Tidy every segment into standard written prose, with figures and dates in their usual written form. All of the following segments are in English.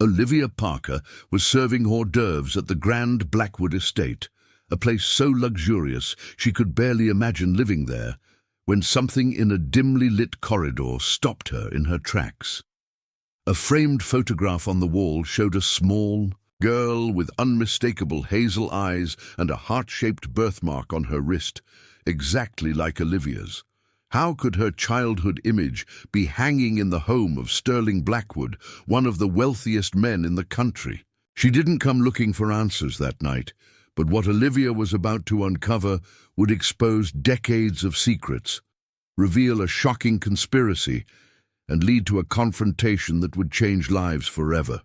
Olivia Parker was serving hors d'oeuvres at the grand Blackwood estate, a place so luxurious she could barely imagine living there, when something in a dimly lit corridor stopped her in her tracks. A framed photograph on the wall showed a small girl with unmistakable hazel eyes and a heart-shaped birthmark on her wrist, exactly like Olivia's. How could her childhood image be hanging in the home of Sterling Blackwood, one of the wealthiest men in the country? She didn't come looking for answers that night, but what Olivia was about to uncover would expose decades of secrets, reveal a shocking conspiracy, and lead to a confrontation that would change lives forever.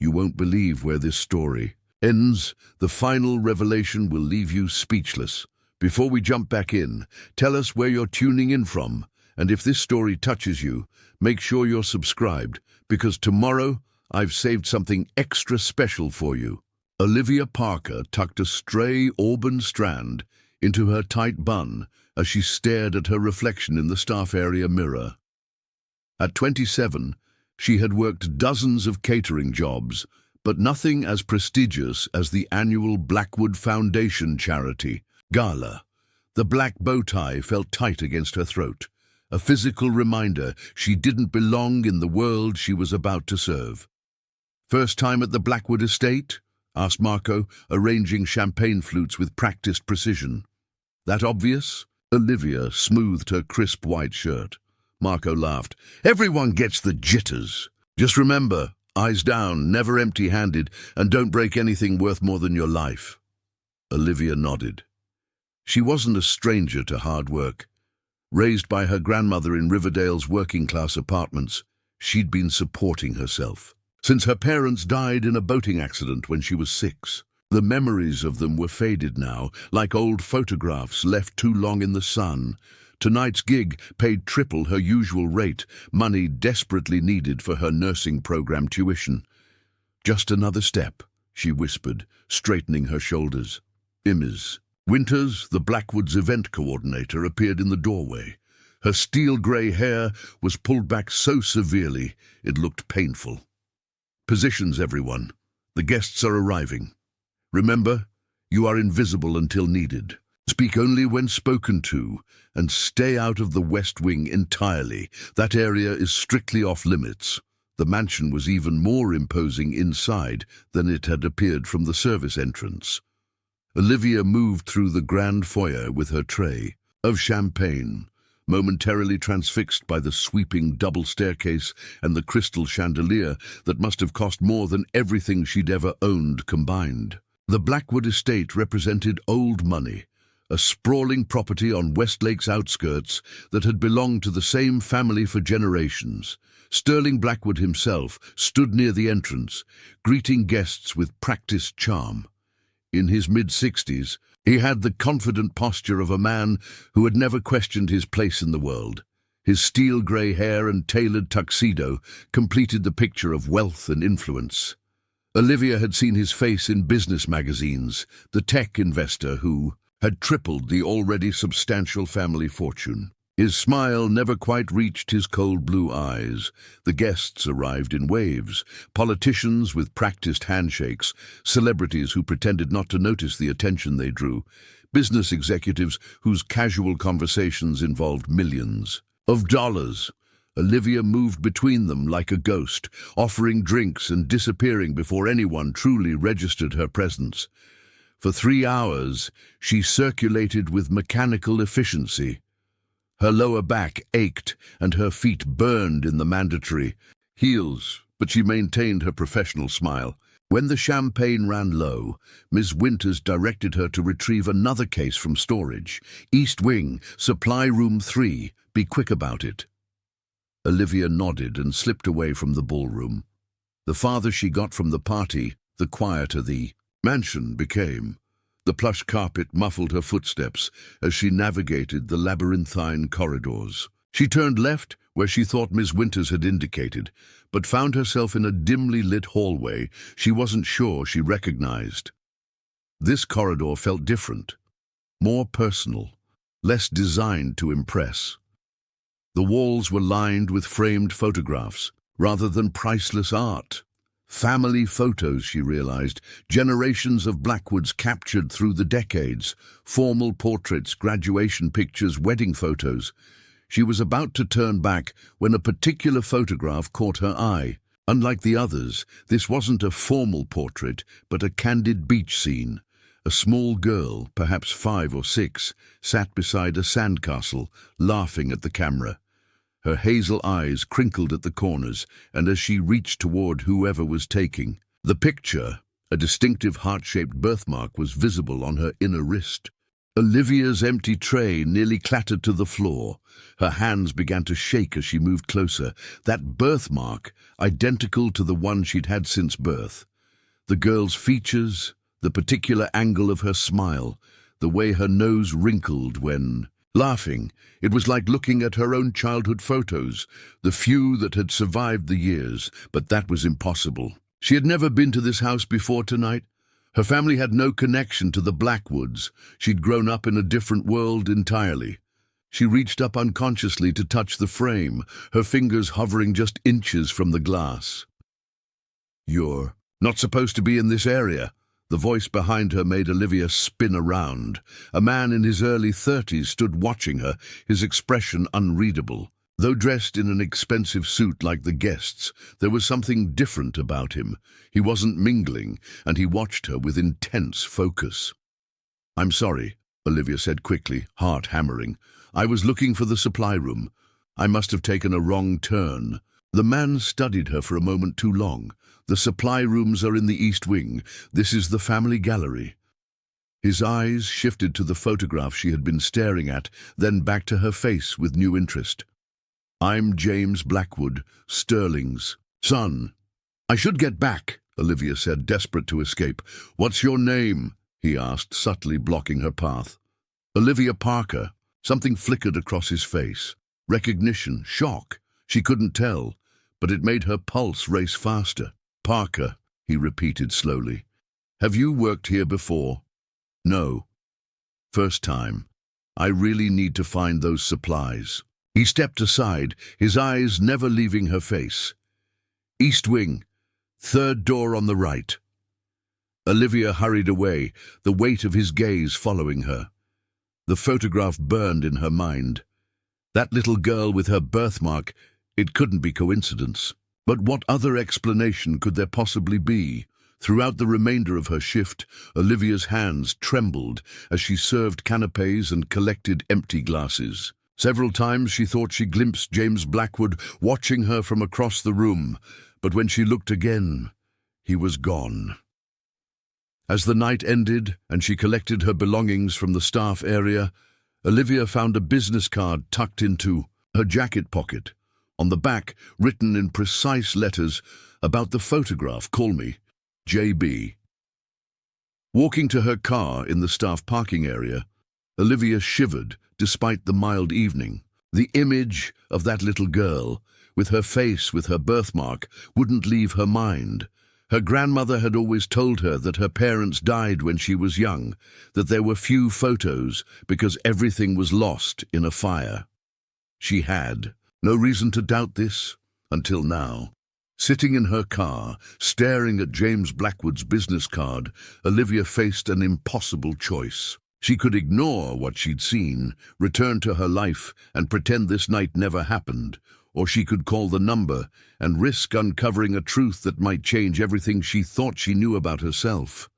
You won't believe where this story ends. The final revelation will leave you speechless. Before we jump back in, tell us where you're tuning in from, and if this story touches you, make sure you're subscribed, because tomorrow I've saved something extra special for you. Olivia Parker tucked a stray auburn strand into her tight bun as she stared at her reflection in the staff area mirror. At 27, she had worked dozens of catering jobs, but nothing as prestigious as the annual Blackwood Foundation charity gala. The black bow tie felt tight against her throat, a physical reminder she didn't belong in the world she was about to serve. "First time at the Blackwood estate?" asked Marco, arranging champagne flutes with practiced precision. "That obvious?" Olivia smoothed her crisp white shirt. Marco laughed. "Everyone gets the jitters. Just remember, eyes down, never empty-handed, and don't break anything worth more than your life." Olivia nodded. She wasn't a stranger to hard work. Raised by her grandmother in Riverdale's working-class apartments, she'd been supporting herself since her parents died in a boating accident when she was 6. The memories of them were faded now, like old photographs left too long in the sun. Tonight's gig paid triple her usual rate, money desperately needed for her nursing program tuition. "Just another step," she whispered, straightening her shoulders. Ms. Winters, the Blackwoods event coordinator, appeared in the doorway. Her steel-grey hair was pulled back so severely it looked painful. "Positions, everyone. The guests are arriving. Remember, you are invisible until needed. Speak only when spoken to, and stay out of the West Wing entirely. That area is strictly off-limits." The mansion was even more imposing inside than it had appeared from the service entrance. Olivia moved through the grand foyer with her tray of champagne, momentarily transfixed by the sweeping double staircase and the crystal chandelier that must have cost more than everything she'd ever owned combined. The Blackwood estate represented old money, a sprawling property on Westlake's outskirts that had belonged to the same family for generations. Sterling Blackwood himself stood near the entrance, greeting guests with practiced charm. In his mid-60s, he had the confident posture of a man who had never questioned his place in the world. His steel-grey hair and tailored tuxedo completed the picture of wealth and influence. Olivia had seen his face in business magazines, the tech investor who had tripled the already substantial family fortune. His smile never quite reached his cold blue eyes. The guests arrived in waves, politicians with practiced handshakes, celebrities who pretended not to notice the attention they drew, business executives whose casual conversations involved millions of dollars. Olivia moved between them like a ghost, offering drinks and disappearing before anyone truly registered her presence. For 3 hours, she circulated with mechanical efficiency. Her lower back ached and her feet burned in the mandatory heels, but she maintained her professional smile. When the champagne ran low, Miss Winters directed her to retrieve another case from storage. "East Wing, supply room 3. Be quick about it." Olivia nodded and slipped away from the ballroom. The farther she got from the party, the quieter the mansion became. The plush carpet muffled her footsteps as she navigated the labyrinthine corridors. She turned left where she thought Miss Winters had indicated, but found herself in a dimly lit hallway she wasn't sure she recognized. This corridor felt different, more personal, less designed to impress. The walls were lined with framed photographs rather than priceless art. Family photos, she realized, generations of Blackwoods captured through the decades, formal portraits, graduation pictures, wedding photos. She was about to turn back when a particular photograph caught her eye. Unlike the others, this wasn't a formal portrait, but a candid beach scene. A small girl, perhaps 5 or 6, sat beside a sandcastle, laughing at the camera. Her hazel eyes crinkled at the corners, and as she reached toward whoever was taking the picture, a distinctive heart-shaped birthmark was visible on her inner wrist. Olivia's empty tray nearly clattered to the floor. Her hands began to shake as she moved closer. That birthmark, identical to the one she'd had since birth. The girl's features, the particular angle of her smile, the way her nose wrinkled when laughing. It was like looking at her own childhood photos, the few that had survived the years, but that was impossible. She had never been to this house before tonight. Her family had no connection to the Blackwoods. She'd grown up in a different world entirely. She reached up unconsciously to touch the frame, her fingers hovering just inches from the glass. "You're not supposed to be in this area." The voice behind her made Olivia spin around. A man in his early 30s stood watching her, his expression unreadable. Though dressed in an expensive suit like the guests, there was something different about him. He wasn't mingling, and he watched her with intense focus. "I'm sorry," Olivia said quickly, heart hammering. "I was looking for the supply room. I must have taken a wrong turn." The man studied her for a moment too long. "The supply rooms are in the East Wing. This is the family gallery." His eyes shifted to the photograph she had been staring at, then back to her face with new interest. "I'm James Blackwood, Sterling's son." "I should get back," Olivia said, desperate to escape. "What's your name?" he asked, subtly blocking her path. "Olivia Parker." Something flickered across his face. Recognition, shock. She couldn't tell, but it made her pulse race faster. "Parker," he repeated slowly. "Have you worked here before?" "No. First time. I really need to find those supplies." He stepped aside, his eyes never leaving her face. "East Wing, 3rd door on the right." Olivia hurried away, the weight of his gaze following her. The photograph burned in her mind. That little girl with her birthmark, it couldn't be coincidence. But what other explanation could there possibly be? Throughout the remainder of her shift, Olivia's hands trembled as she served canapes and collected empty glasses. Several times she thought she glimpsed James Blackwood watching her from across the room, but when she looked again, he was gone. As the night ended and she collected her belongings from the staff area, Olivia found a business card tucked into her jacket pocket. On the back, written in precise letters, "About the photograph, call me, JB." Walking to her car in the staff parking area, Olivia shivered despite the mild evening. The image of that little girl, with her face with her birthmark, wouldn't leave her mind. Her grandmother had always told her that her parents died when she was young, that there were few photos because everything was lost in a fire. She had no reason to doubt this until now. Sitting in her car, staring at James Blackwood's business card, Olivia faced an impossible choice. She could ignore what she'd seen, return to her life, and pretend this night never happened, or she could call the number and risk uncovering a truth that might change everything she thought she knew about herself.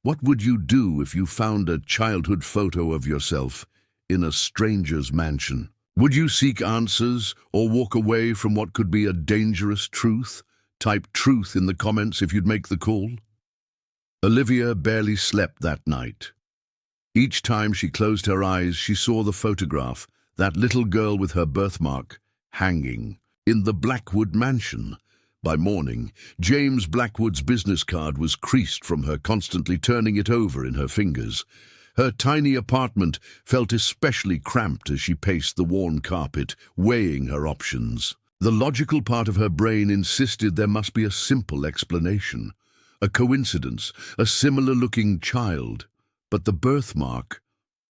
What would you do if you found a childhood photo of yourself in a stranger's mansion? Would you seek answers or walk away from what could be a dangerous truth? Type truth in the comments if you'd make the call. Olivia barely slept that night. Each time she closed her eyes, she saw the photograph, that little girl with her birthmark, hanging in the Blackwood mansion. By morning, James Blackwood's business card was creased from her constantly turning it over in her fingers. Her tiny apartment felt especially cramped as she paced the worn carpet, weighing her options. The logical part of her brain insisted there must be a simple explanation, a coincidence, a similar-looking child. But the birthmark,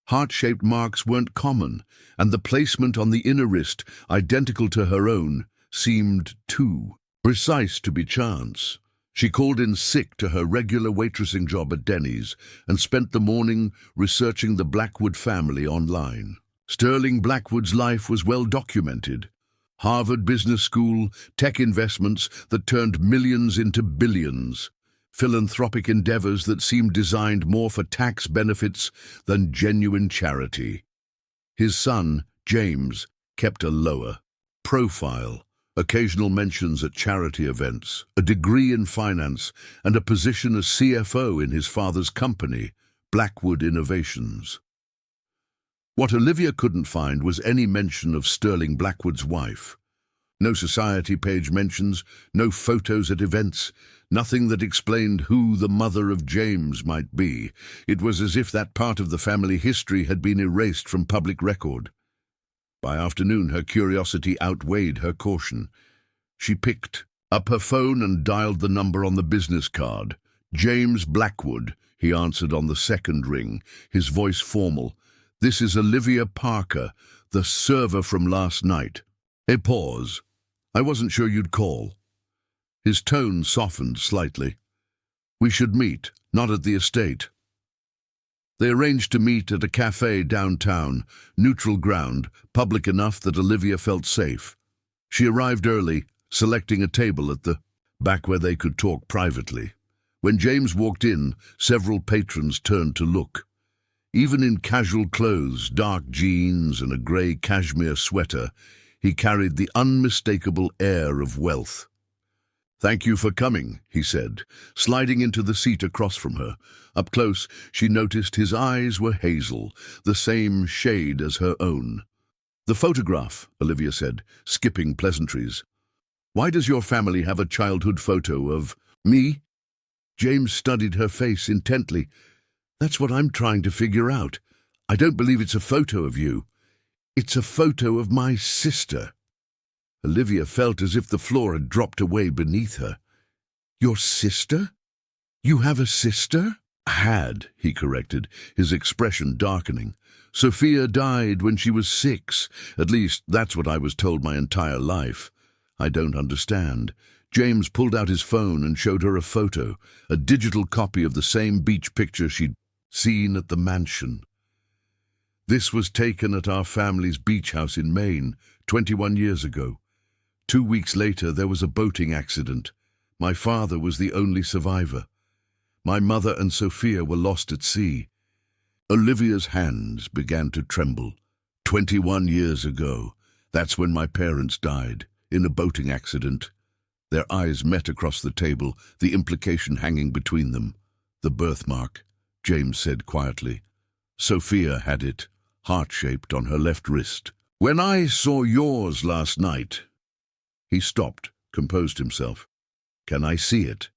heart-shaped marks weren't common, and the placement on the inner wrist, identical to her own, seemed too precise to be chance. She called in sick to her regular waitressing job at Denny's and spent the morning researching the Blackwood family online. Sterling Blackwood's life was well documented. Harvard Business School, tech investments that turned millions into billions, philanthropic endeavors that seemed designed more for tax benefits than genuine charity. His son, James, kept a lower profile, occasional mentions at charity events, a degree in finance, and a position as CFO in his father's company, Blackwood Innovations. What Olivia couldn't find was any mention of Sterling Blackwood's wife. No society page mentions, no photos at events, nothing that explained who the mother of James might be. It was as if that part of the family history had been erased from public record. By afternoon, her curiosity outweighed her caution. She picked up her phone and dialed the number on the business card. "James Blackwood," he answered on the second ring, his voice formal. "This is Olivia Parker, the server from last night." A pause. "I wasn't sure you'd call." His tone softened slightly. "We should meet, not at the estate." They arranged to meet at a cafe downtown, neutral ground, public enough that Olivia felt safe. She arrived early, selecting a table at the back where they could talk privately. When James walked in, several patrons turned to look. Even in casual clothes, dark jeans and a grey cashmere sweater, he carried the unmistakable air of wealth. "Thank you for coming," he said, sliding into the seat across from her. Up close, she noticed his eyes were hazel, the same shade as her own. "The photograph," Olivia said, skipping pleasantries. "Why does your family have a childhood photo of me?" James studied her face intently. "That's what I'm trying to figure out. I don't believe it's a photo of you. It's a photo of my sister." Olivia felt as if the floor had dropped away beneath her. "Your sister? You have a sister?" "Had," he corrected, his expression darkening. "Sophia died when she was 6. At least, that's what I was told my entire life. I don't understand." James pulled out his phone and showed her a photo, a digital copy of the same beach picture she'd seen at the mansion. "This was taken at our family's beach house in Maine, 21 years ago. 2 weeks later, there was a boating accident. My father was the only survivor. My mother and Sophia were lost at sea." Olivia's hands began to tremble. 21 years ago. That's when my parents died, in a boating accident. Their eyes met across the table, the implication hanging between them. "The birthmark," James said quietly. "Sophia had it, heart-shaped on her left wrist. When I saw yours last night..." He stopped, composed himself. "Can I see it?"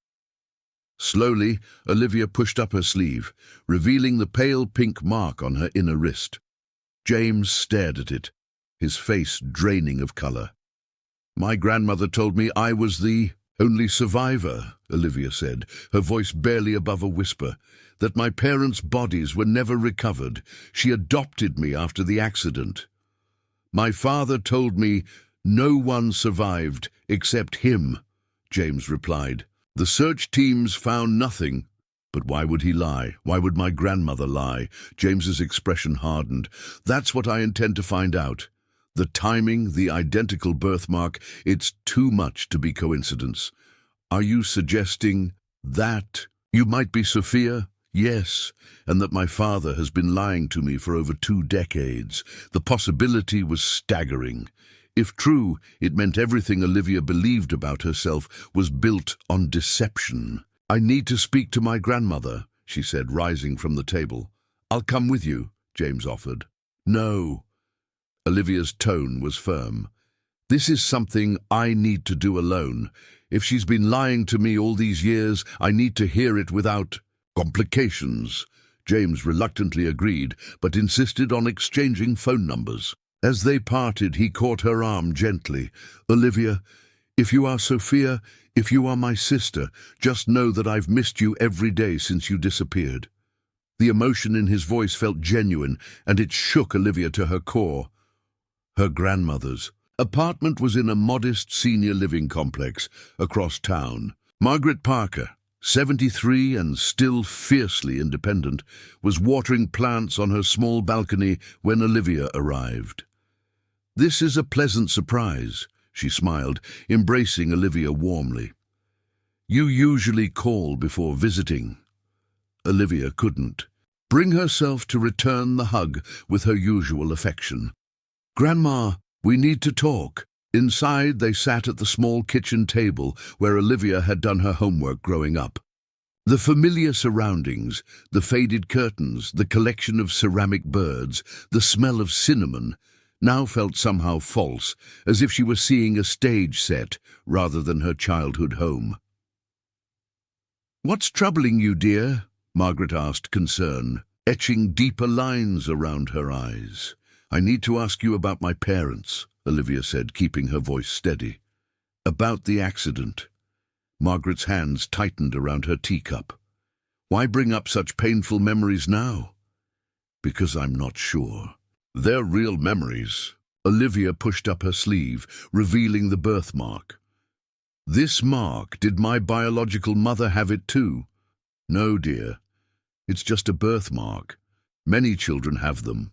Slowly, Olivia pushed up her sleeve, revealing the pale pink mark on her inner wrist. James stared at it, his face draining of color. "My grandmother told me I was the only survivor," Olivia said, her voice barely above a whisper, "that my parents' bodies were never recovered. She adopted me after the accident. My father told me no one survived except him," James replied. "The search teams found nothing." "But why would he lie? Why would my grandmother lie?" James's expression hardened. "That's what I intend to find out. The timing, the identical birthmark, it's too much to be coincidence. Are you suggesting that you might be Sophia?" "Yes, and that my father has been lying to me for over 2 decades. The possibility was staggering. If true, it meant everything Olivia believed about herself was built on deception. "I need to speak to my grandmother," she said, rising from the table. "I'll come with you," James offered. "No." Olivia's tone was firm. "This is something I need to do alone. If she's been lying to me all these years, I need to hear it without complications." James reluctantly agreed, but insisted on exchanging phone numbers. As they parted, he caught her arm gently. "Olivia, if you are Sophia, if you are my sister, just know that I've missed you every day since you disappeared." The emotion in his voice felt genuine, and it shook Olivia to her core. Her grandmother's apartment was in a modest senior living complex across town. Margaret Parker, 73 and still fiercely independent, was watering plants on her small balcony when Olivia arrived. "This is a pleasant surprise," she smiled, embracing Olivia warmly. "You usually call before visiting." Olivia couldn't bring herself to return the hug with her usual affection. "Grandma, we need to talk." Inside, they sat at the small kitchen table where Olivia had done her homework growing up. The familiar surroundings, the faded curtains, the collection of ceramic birds, the smell of cinnamon, now felt somehow false, as if she were seeing a stage set rather than her childhood home. "What's troubling you, dear?" Margaret asked, concern, etching deeper lines around her eyes. "I need to ask you about my parents," Olivia said, keeping her voice steady. "About the accident." Margaret's hands tightened around her teacup. "Why bring up such painful memories now?" "Because I'm not sure." "They're real memories." Olivia pushed up her sleeve, revealing the birthmark. "This mark, did my biological mother have it too?" "No, dear. It's just a birthmark. Many children have them."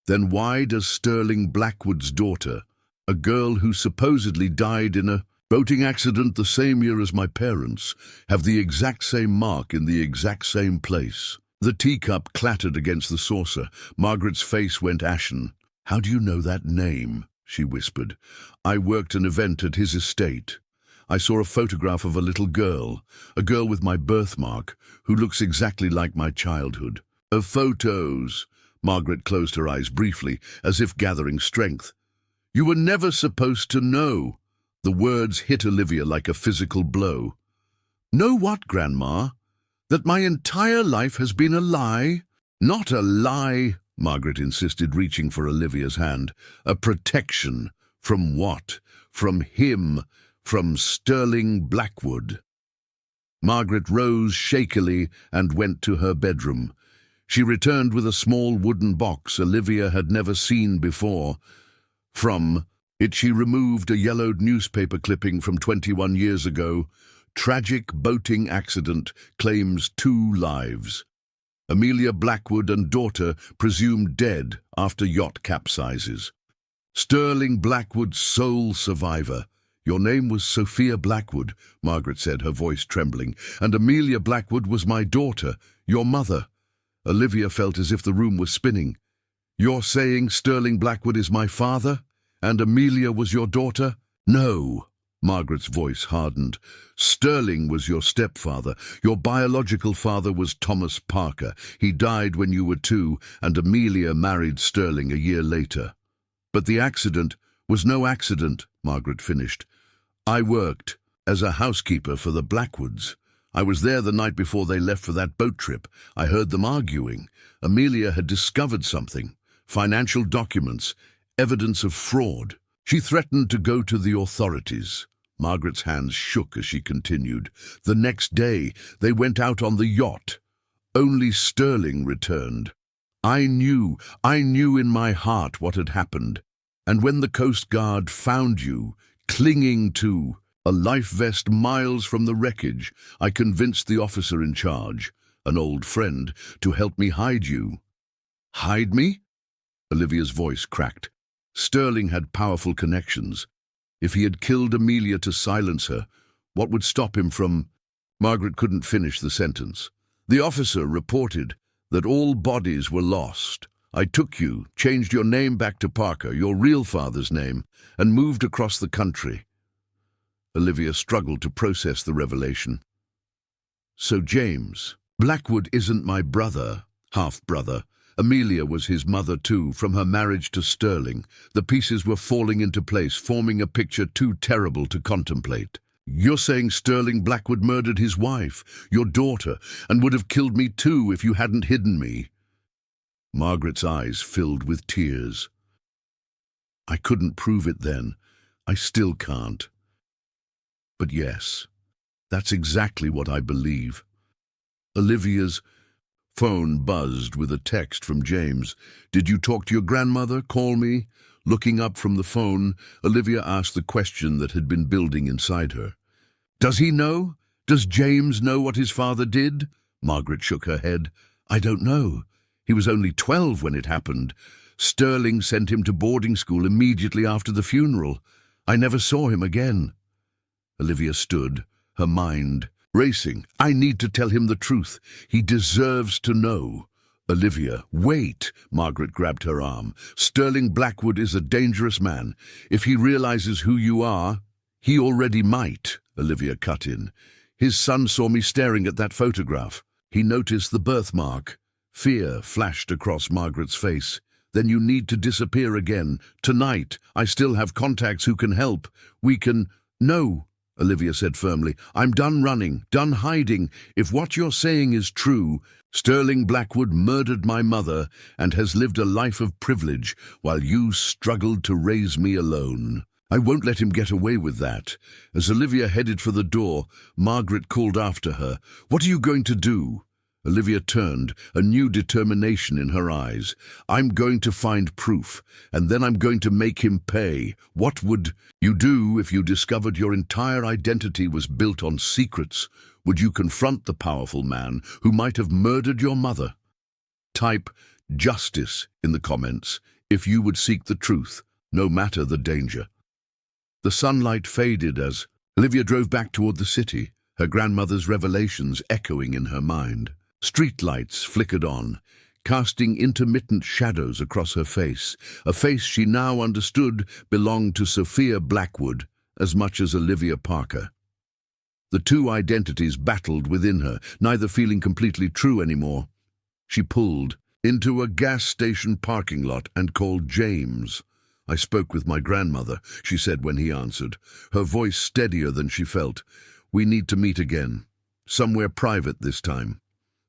"Then why does Sterling Blackwood's daughter, a girl who supposedly died in a boating accident the same year as my parents, have the exact same mark in the exact same place?" The teacup clattered against the saucer. Margaret's face went ashen. "How do you know that name?" she whispered. "I worked an event at his estate. I saw a photograph of a little girl, a girl with my birthmark, who looks exactly like my childhood." "Of photos." Margaret closed her eyes briefly, as if gathering strength. "You were never supposed to know." The words hit Olivia like a physical blow. "Know what, Grandma? That my entire life has been a lie?" "Not a lie," Margaret insisted, reaching for Olivia's hand. "A protection. From what? From him. From Sterling Blackwood." Margaret rose shakily and went to her bedroom. She returned with a small wooden box Olivia had never seen before. From it she removed a yellowed newspaper clipping from 21 years ago. "Tragic boating accident claims 2 lives. Amelia Blackwood and daughter presumed dead after yacht capsizes. Sterling Blackwood sole survivor. Your name was Sophia Blackwood," Margaret said, her voice trembling, "and Amelia Blackwood was my daughter, your mother." Olivia felt as if the room was spinning. "You're saying Sterling Blackwood is my father, and Amelia was your daughter?" "No." Margaret's voice hardened. "Sterling was your stepfather. Your biological father was Thomas Parker. He died when you were 2, and Amelia married Sterling a year later." "But the accident was no accident," Margaret finished. "I worked as a housekeeper for the Blackwoods. I was there the night before they left for that boat trip. I heard them arguing. Amelia had discovered something, financial documents, evidence of fraud. She threatened to go to the authorities." Margaret's hands shook as she continued. "The next day, they went out on the yacht. Only Sterling returned. I knew in my heart what had happened. And when the Coast Guard found you, clinging to a life vest miles from the wreckage, I convinced the officer in charge, an old friend, to help me hide you." "Hide me?" Olivia's voice cracked. Sterling had powerful connections. If he had killed Amelia to silence her, what would stop him from... Margaret couldn't finish the sentence. "The officer reported that all bodies were lost. I took you, changed your name back to Parker, your real father's name, and moved across the country." Olivia struggled to process the revelation. "So James Blackwood isn't my brother, half-brother. Amelia was his mother too, from her marriage to Sterling. The pieces were falling into place, forming a picture too terrible to contemplate. You're saying Sterling Blackwood murdered his wife, your daughter, and would have killed me too if you hadn't hidden me?" Margaret's eyes filled with tears. "I couldn't prove it then. I still can't. But yes, that's exactly what I believe." Olivia's phone buzzed with a text from James. "Did you talk to your grandmother? Call me." Looking up from the phone, Olivia asked the question that had been building inside her. "Does he know?" Does James know what his father did? Margaret shook her head. I don't know. He was only 12 when it happened. Sterling sent him to boarding school immediately after the funeral. I never saw him again. Olivia stood, her mind racing. I need to tell him the truth. He deserves to know. Olivia, wait! Margaret grabbed her arm. Sterling Blackwood is a dangerous man. If he realizes who you are, he already might, Olivia cut in. His son saw me staring at that photograph. He noticed the birthmark. Fear flashed across Margaret's face. Then you need to disappear again. Tonight, I still have contacts who can help. We can... No, Olivia said firmly. I'm done running, done hiding. If what you're saying is true, Sterling Blackwood murdered my mother and has lived a life of privilege while you struggled to raise me alone. I won't let him get away with that. As Olivia headed for the door, Margaret called after her. What are you going to do? Olivia turned, a new determination in her eyes. I'm going to find proof, and then I'm going to make him pay. What would you do if you discovered your entire identity was built on secrets? Would you confront the powerful man who might have murdered your mother? Type justice in the comments if you would seek the truth, no matter the danger. The sunlight faded as Olivia drove back toward the city, her grandmother's revelations echoing in her mind. Streetlights flickered on, casting intermittent shadows across her face, a face she now understood belonged to Sophia Blackwood as much as Olivia Parker. The two identities battled within her, neither feeling completely true anymore. She pulled into a gas station parking lot and called James. I spoke with my grandmother, she said when he answered, her voice steadier than she felt. We need to meet again, somewhere private this time.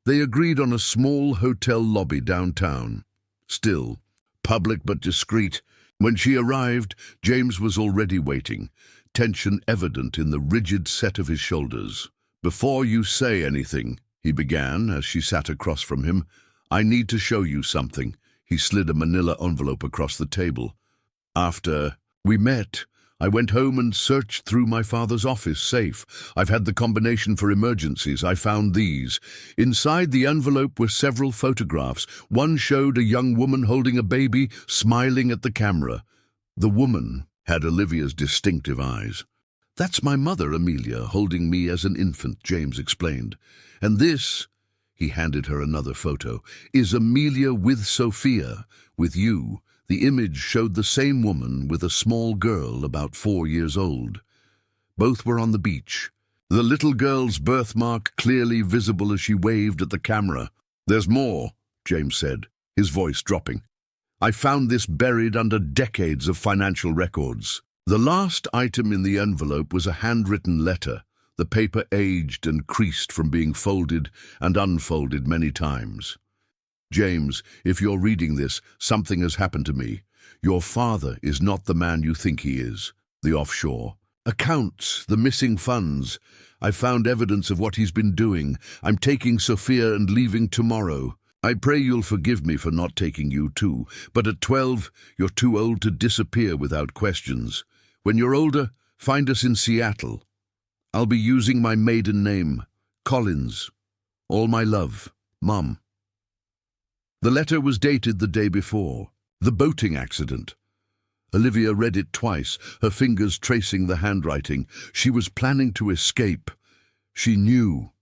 They agreed on a small hotel lobby downtown. Still, public but discreet. When she arrived, James was already waiting, tension evident in the rigid set of his shoulders. Before you say anything, he began as she sat across from him, I need to show you something. He slid a manila envelope across the table. After we met, I went home and searched through my father's office safe. I've had the combination for emergencies. I found these. Inside the envelope were several photographs. One showed a young woman holding a baby, smiling at the camera. The woman had Olivia's distinctive eyes. That's my mother, Amelia, holding me as an infant, James explained. And this, he handed her another photo, is Amelia with Sophia, with you. The image showed the same woman with a small girl about 4 years old. Both were on the beach, the little girl's birthmark clearly visible as she waved at the camera. There's more, James said, his voice dropping. I found this buried under decades of financial records. The last item in the envelope was a handwritten letter, the paper aged and creased from being folded and unfolded many times. James, if you're reading this, something has happened to me. Your father is not the man you think he is. The offshore accounts, the missing funds. I've found evidence of what he's been doing. I'm taking Sophia and leaving tomorrow. I pray you'll forgive me for not taking you too, but at 12, you're too old to disappear without questions. When you're older, find us in Seattle. I'll be using my maiden name, Collins. All my love, Mom. The letter was dated the day before, the boating accident. Olivia read it twice, her fingers tracing the handwriting. She was planning to escape. She knew.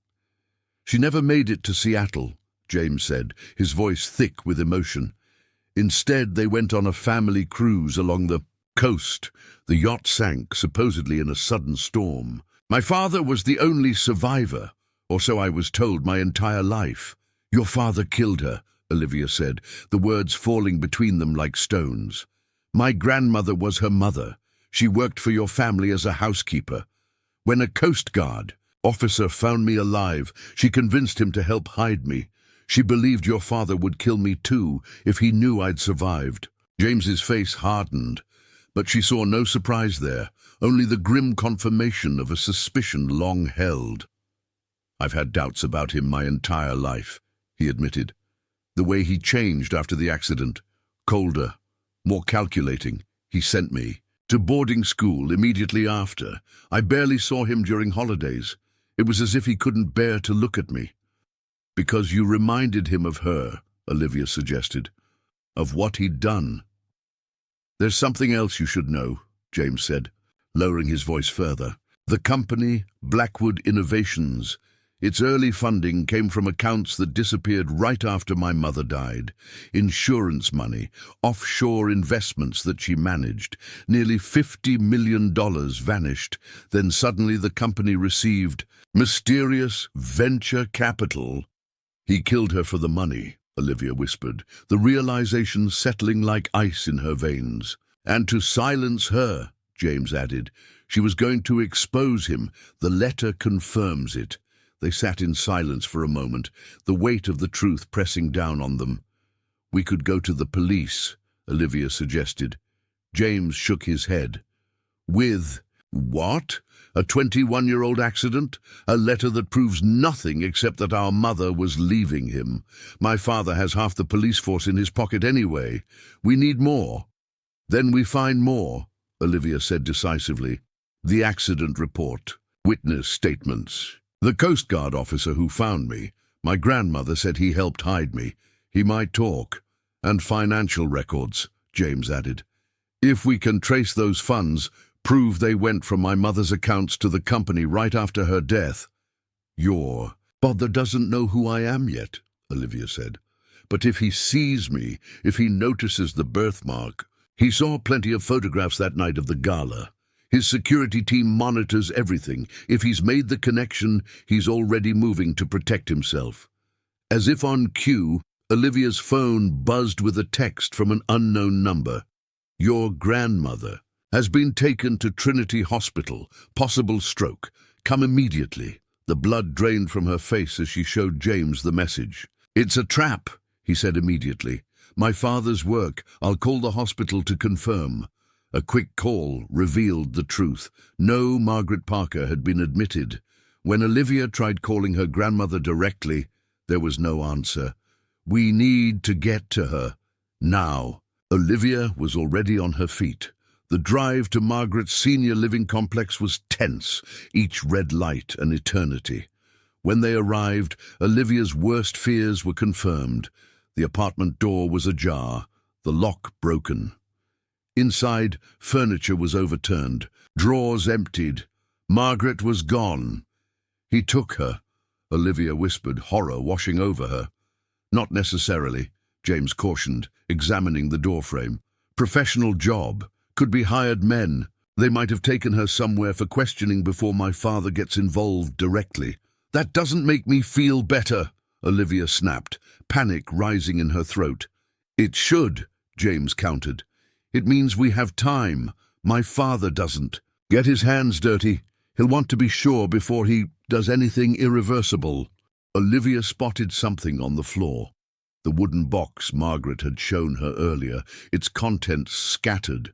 She never made it to Seattle, James said, his voice thick with emotion. Instead, they went on a family cruise along the coast. The yacht sank, supposedly in a sudden storm. My father was the only survivor, or so I was told my entire life. Your father killed her, Olivia said, the words falling between them like stones. My grandmother was her mother. She worked for your family as a housekeeper. When a Coast Guard officer found me alive, she convinced him to help hide me. She believed your father would kill me too if he knew I'd survived. James's face hardened, but she saw no surprise there, only the grim confirmation of a suspicion long held. I've had doubts about him my entire life, he admitted. The way he changed after the accident, colder, more calculating. He sent me to boarding school immediately after. I barely saw him during holidays. It was as if he couldn't bear to look at me. Because you reminded him of her, Olivia suggested, of what he'd done. There's something else you should know, James said, lowering his voice further. The company, Blackwood Innovations, its early funding came from accounts that disappeared right after my mother died. Insurance money, offshore investments that she managed. Nearly $50 million vanished. Then suddenly the company received mysterious venture capital. He killed her for the money, Olivia whispered, the realization settling like ice in her veins. And to silence her, James added, she was going to expose him. The letter confirms it. They sat in silence for a moment, the weight of the truth pressing down on them. We could go to the police, Olivia suggested. James shook his head. With what? A 21-year-old accident? A letter that proves nothing except that our mother was leaving him. My father has half the police force in his pocket anyway. We need more. Then we find more, Olivia said decisively. The accident report, witness statements. The Coast Guard officer who found me, my grandmother said he helped hide me. He might talk. And financial records, James added. If we can trace those funds, prove they went from my mother's accounts to the company right after her death. Your father doesn't know who I am yet, Olivia said. But if he sees me, if he notices the birthmark, he saw plenty of photographs that night of the gala. His security team monitors everything. If he's made the connection, he's already moving to protect himself. As if on cue, Olivia's phone buzzed with a text from an unknown number. Your grandmother has been taken to Trinity Hospital. Possible stroke. Come immediately. The blood drained from her face as she showed James the message. It's a trap, he said immediately. My father's work. I'll call the hospital to confirm. A quick call revealed the truth. No Margaret Parker had been admitted. When Olivia tried calling her grandmother directly, there was no answer. We need to get to her. Now. Olivia was already on her feet. The drive to Margaret's senior living complex was tense, each red light an eternity. When they arrived, Olivia's worst fears were confirmed. The apartment door was ajar, the lock broken. Inside, furniture was overturned, drawers emptied. Margaret was gone. He took her, Olivia whispered, horror washing over her. Not necessarily, James cautioned, examining the doorframe. Professional job. Could be hired men. They might have taken her somewhere for questioning before my father gets involved directly. That doesn't make me feel better, Olivia snapped, panic rising in her throat. It should, James countered. It means we have time. My father doesn't. Get his hands dirty. He'll want to be sure before he does anything irreversible. Olivia spotted something on the floor. The wooden box Margaret had shown her earlier, its contents scattered.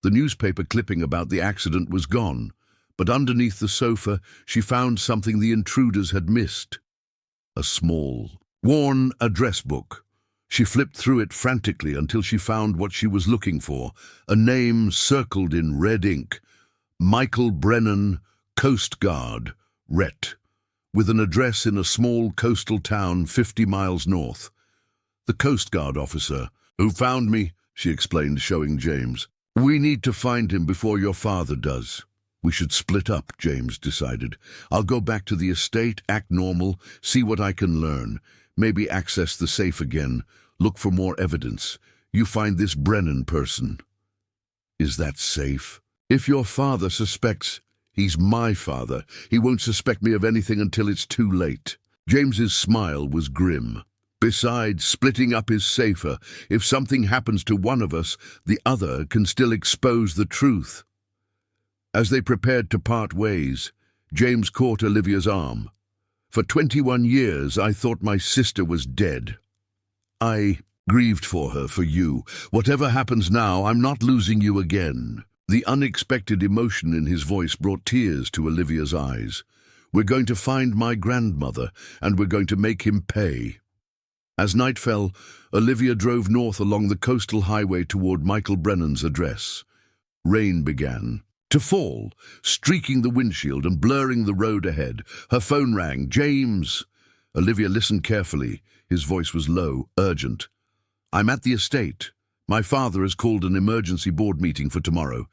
The newspaper clipping about the accident was gone, but underneath the sofa she found something the intruders had missed. A small, worn address book. She flipped through it frantically until she found what she was looking for, a name circled in red ink. Michael Brennan, Coast Guard, Ret, with an address in a small coastal town 50 miles north. The Coast Guard officer, who found me, she explained, showing James. We need to find him before your father does. We should split up, James decided. I'll go back to the estate, act normal, see what I can learn. Maybe access the safe again, look for more evidence. You find this Brennan person. Is that safe? If your father suspects, he's my father. He won't suspect me of anything until it's too late. James's smile was grim. Besides, splitting up is safer. If something happens to one of us, the other can still expose the truth. As they prepared to part ways, James caught Olivia's arm. For 21 years, I thought my sister was dead. I grieved for her, for you. Whatever happens now, I'm not losing you again. The unexpected emotion in his voice brought tears to Olivia's eyes. We're going to find my grandmother, and we're going to make him pay. As night fell, Olivia drove north along the coastal highway toward Michael Brennan's address. Rain began. to fall, streaking the windshield and blurring the road ahead. Her phone rang. "James!" Olivia listened carefully. His voice was low, urgent. "I'm at the estate. My father has called an emergency board meeting for tomorrow.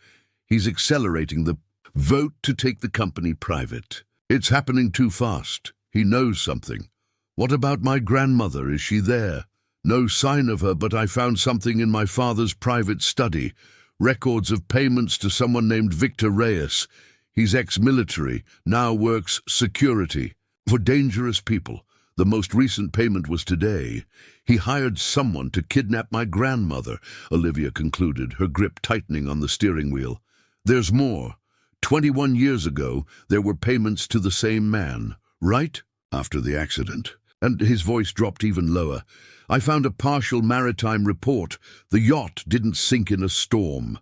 He's accelerating the vote to take the company private. It's happening too fast. He knows something." "What about my grandmother? Is she there?" "No sign of her, but I found something in my father's private study. Records of payments to someone named Victor Reyes. He's ex-military, now works security for dangerous people. The most recent payment was today. He hired someone to kidnap my grandmother," Olivia concluded, her grip tightening on the steering wheel. "There's more. 21 years ago, there were payments to the same man, right? After the accident." And his voice dropped even lower. "I found a partial maritime report. The yacht didn't sink in a storm.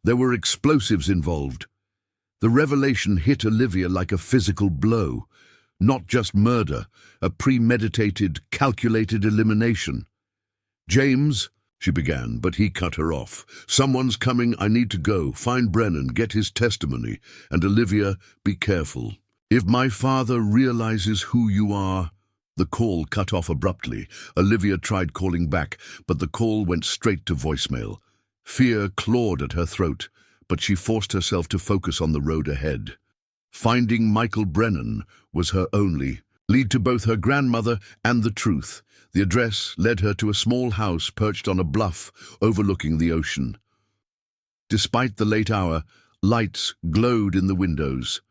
There were explosives involved." The revelation hit Olivia like a physical blow. Not just murder, a premeditated, calculated elimination. "James," she began, but he cut her off. "Someone's coming. I need to go. Find Brennan, get his testimony. And Olivia, be careful. If my father realizes who you are—" The call cut off abruptly. Olivia tried calling back, but the call went straight to voicemail. Fear clawed at her throat, but she forced herself to focus on the road ahead. Finding Michael Brennan was her only lead to both her grandmother and the truth. The address led her to a small house perched on a bluff overlooking the ocean. Despite the late hour, lights glowed in the windows.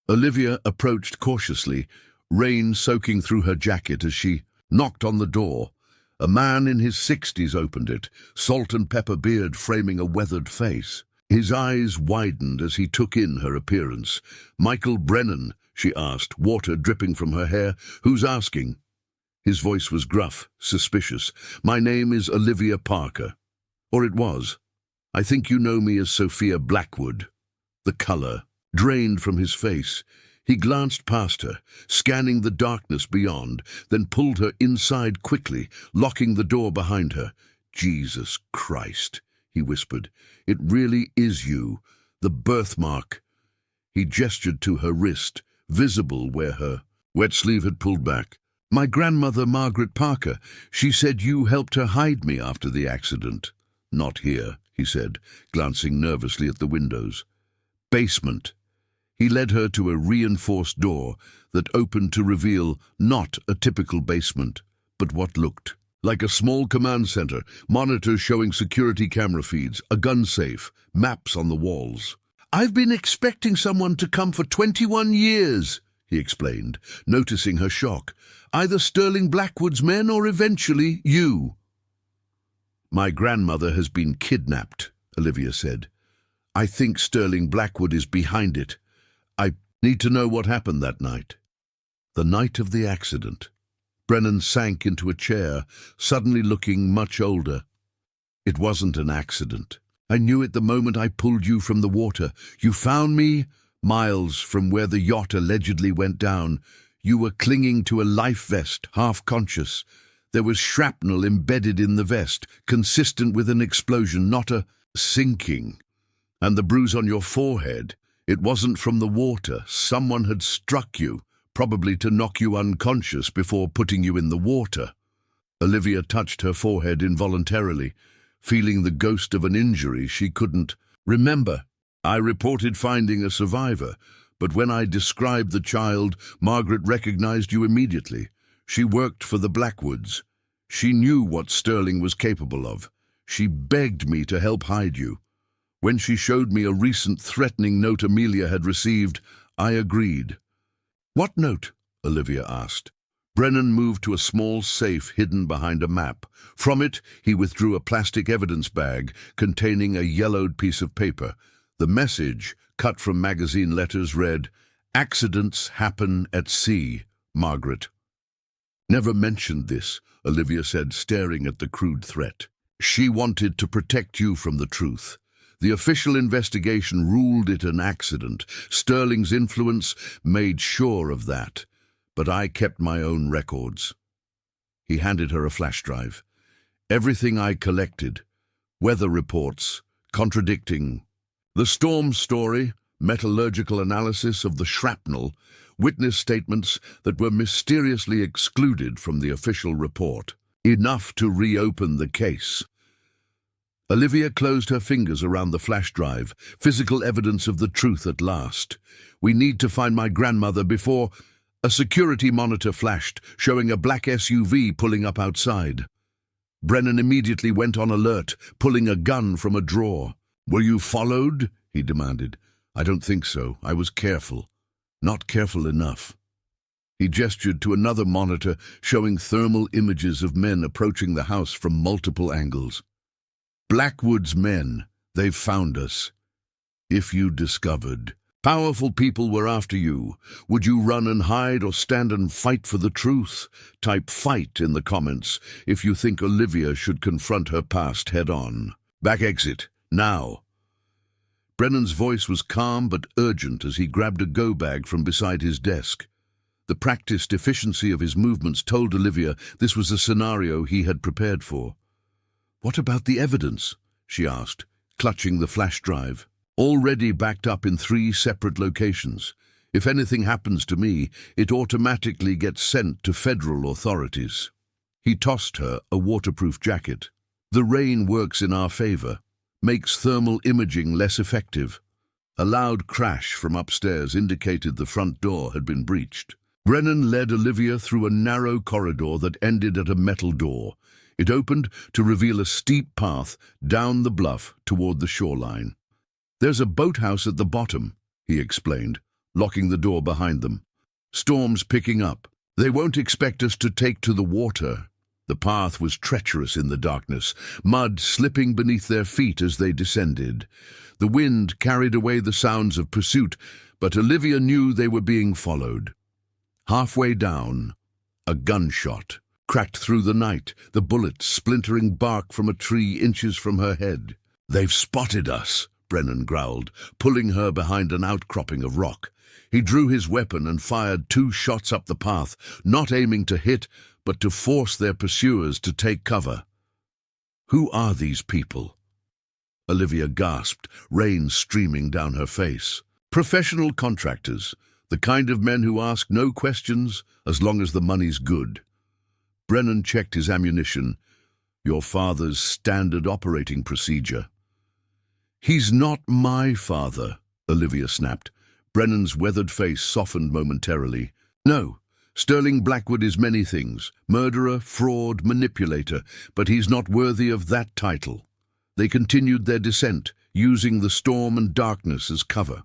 Olivia approached cautiously, rain soaking through her jacket as she knocked on the door. A man in his 60s opened it, salt and pepper beard framing a weathered face. His eyes widened as he took in her appearance. "Michael Brennan?" she asked, water dripping from her hair. "Who's asking?" His voice was gruff, suspicious. "My name is Olivia Parker. Or it was. I think you know me as Sophia Blackwood." The color drained from his face. He glanced past her, scanning the darkness beyond, then pulled her inside quickly, locking the door behind her. "Jesus Christ," he whispered. "It really is you, the birthmark." He gestured to her wrist, visible where her wet sleeve had pulled back. "My grandmother, Margaret Parker. She said you helped her hide me after the accident." "Not here," he said, glancing nervously at the windows. "Basement." He led her to a reinforced door that opened to reveal not a typical basement, but what looked like a small command center, monitors showing security camera feeds, a gun safe, maps on the walls. "I've been expecting someone to come for 21 years, he explained, noticing her shock. "Either Sterling Blackwood's men or eventually you." "My grandmother has been kidnapped," Olivia said. "I think Sterling Blackwood is behind it. I need to know what happened that night." The night of the accident. Brennan sank into a chair, suddenly looking much older. "It wasn't an accident. I knew it the moment I pulled you from the water. You found me miles from where the yacht allegedly went down. You were clinging to a life vest, half conscious. There was shrapnel embedded in the vest, consistent with an explosion, not a sinking. And the bruise on your forehead, it wasn't from the water. Someone had struck you, probably to knock you unconscious before putting you in the water." Olivia touched her forehead involuntarily, feeling the ghost of an injury she couldn't remember. "I reported finding a survivor, but when I described the child, Margaret recognized you immediately. She worked for the Blackwoods. She knew what Sterling was capable of. She begged me to help hide you. When she showed me a recent threatening note Amelia had received, I agreed." "What note?" Olivia asked. Brennan moved to a small safe hidden behind a map. From it, he withdrew a plastic evidence bag containing a yellowed piece of paper. The message, cut from magazine letters, read, "Accidents happen at sea, Margaret." "Never mentioned this," Olivia said, staring at the crude threat. "She wanted to protect you from the truth. The official investigation ruled it an accident. Sterling's influence made sure of that. But I kept my own records." He handed her a flash drive. "Everything I collected, weather reports, contradicting The storm story, metallurgical analysis of the shrapnel, witness statements that were mysteriously excluded from the official report. Enough to reopen the case. Olivia closed her fingers around the flash drive, physical evidence of the truth at last. We need to find my grandmother before... A security monitor flashed, showing a black SUV pulling up outside. Brennan immediately went on alert, pulling a gun from a drawer. "Were you followed?" he demanded. "I don't think so. I was careful. Not careful enough." He gestured to another monitor, showing thermal images of men approaching the house from multiple angles. "Blackwood's men. They've found us. If you discovered... Powerful people were after you. Would you run and hide or stand and fight for the truth? Type fight in the comments if you think Olivia should confront her past head-on. Back exit, now." Brennan's voice was calm but urgent as he grabbed a go-bag from beside his desk. The practiced efficiency of his movements told Olivia this was a scenario he had prepared for. "What about the evidence?" she asked, clutching the flash drive. "Already backed up in 3 separate locations. If anything happens to me, it automatically gets sent to federal authorities." He tossed her a waterproof jacket. "The rain works in our favor, makes thermal imaging less effective." A loud crash from upstairs indicated the front door had been breached. Brennan led Olivia through a narrow corridor that ended at a metal door. It opened to reveal a steep path down the bluff toward the shoreline. "There's a boathouse at the bottom," he explained, locking the door behind them. "Storm's picking up. They won't expect us to take to the water." The path was treacherous in the darkness, mud slipping beneath their feet as they descended. The wind carried away the sounds of pursuit, but Olivia knew they were being followed. Halfway down, a gunshot cracked through the night, the bullet splintering bark from a tree inches from her head. "They've spotted us," Brennan growled, pulling her behind an outcropping of rock. He drew his weapon and fired 2 shots up the path, not aiming to hit, but to force their pursuers to take cover. "Who are these people?" Olivia gasped, rain streaming down her face. "Professional contractors, the kind of men who ask no questions as long as the money's good." Brennan checked his ammunition. "Your father's standard operating procedure." "He's not my father," Olivia snapped. Brennan's weathered face softened momentarily. "No, Sterling Blackwood is many things, murderer, fraud, manipulator, but he's not worthy of that title." They continued their descent, using the storm and darkness as cover.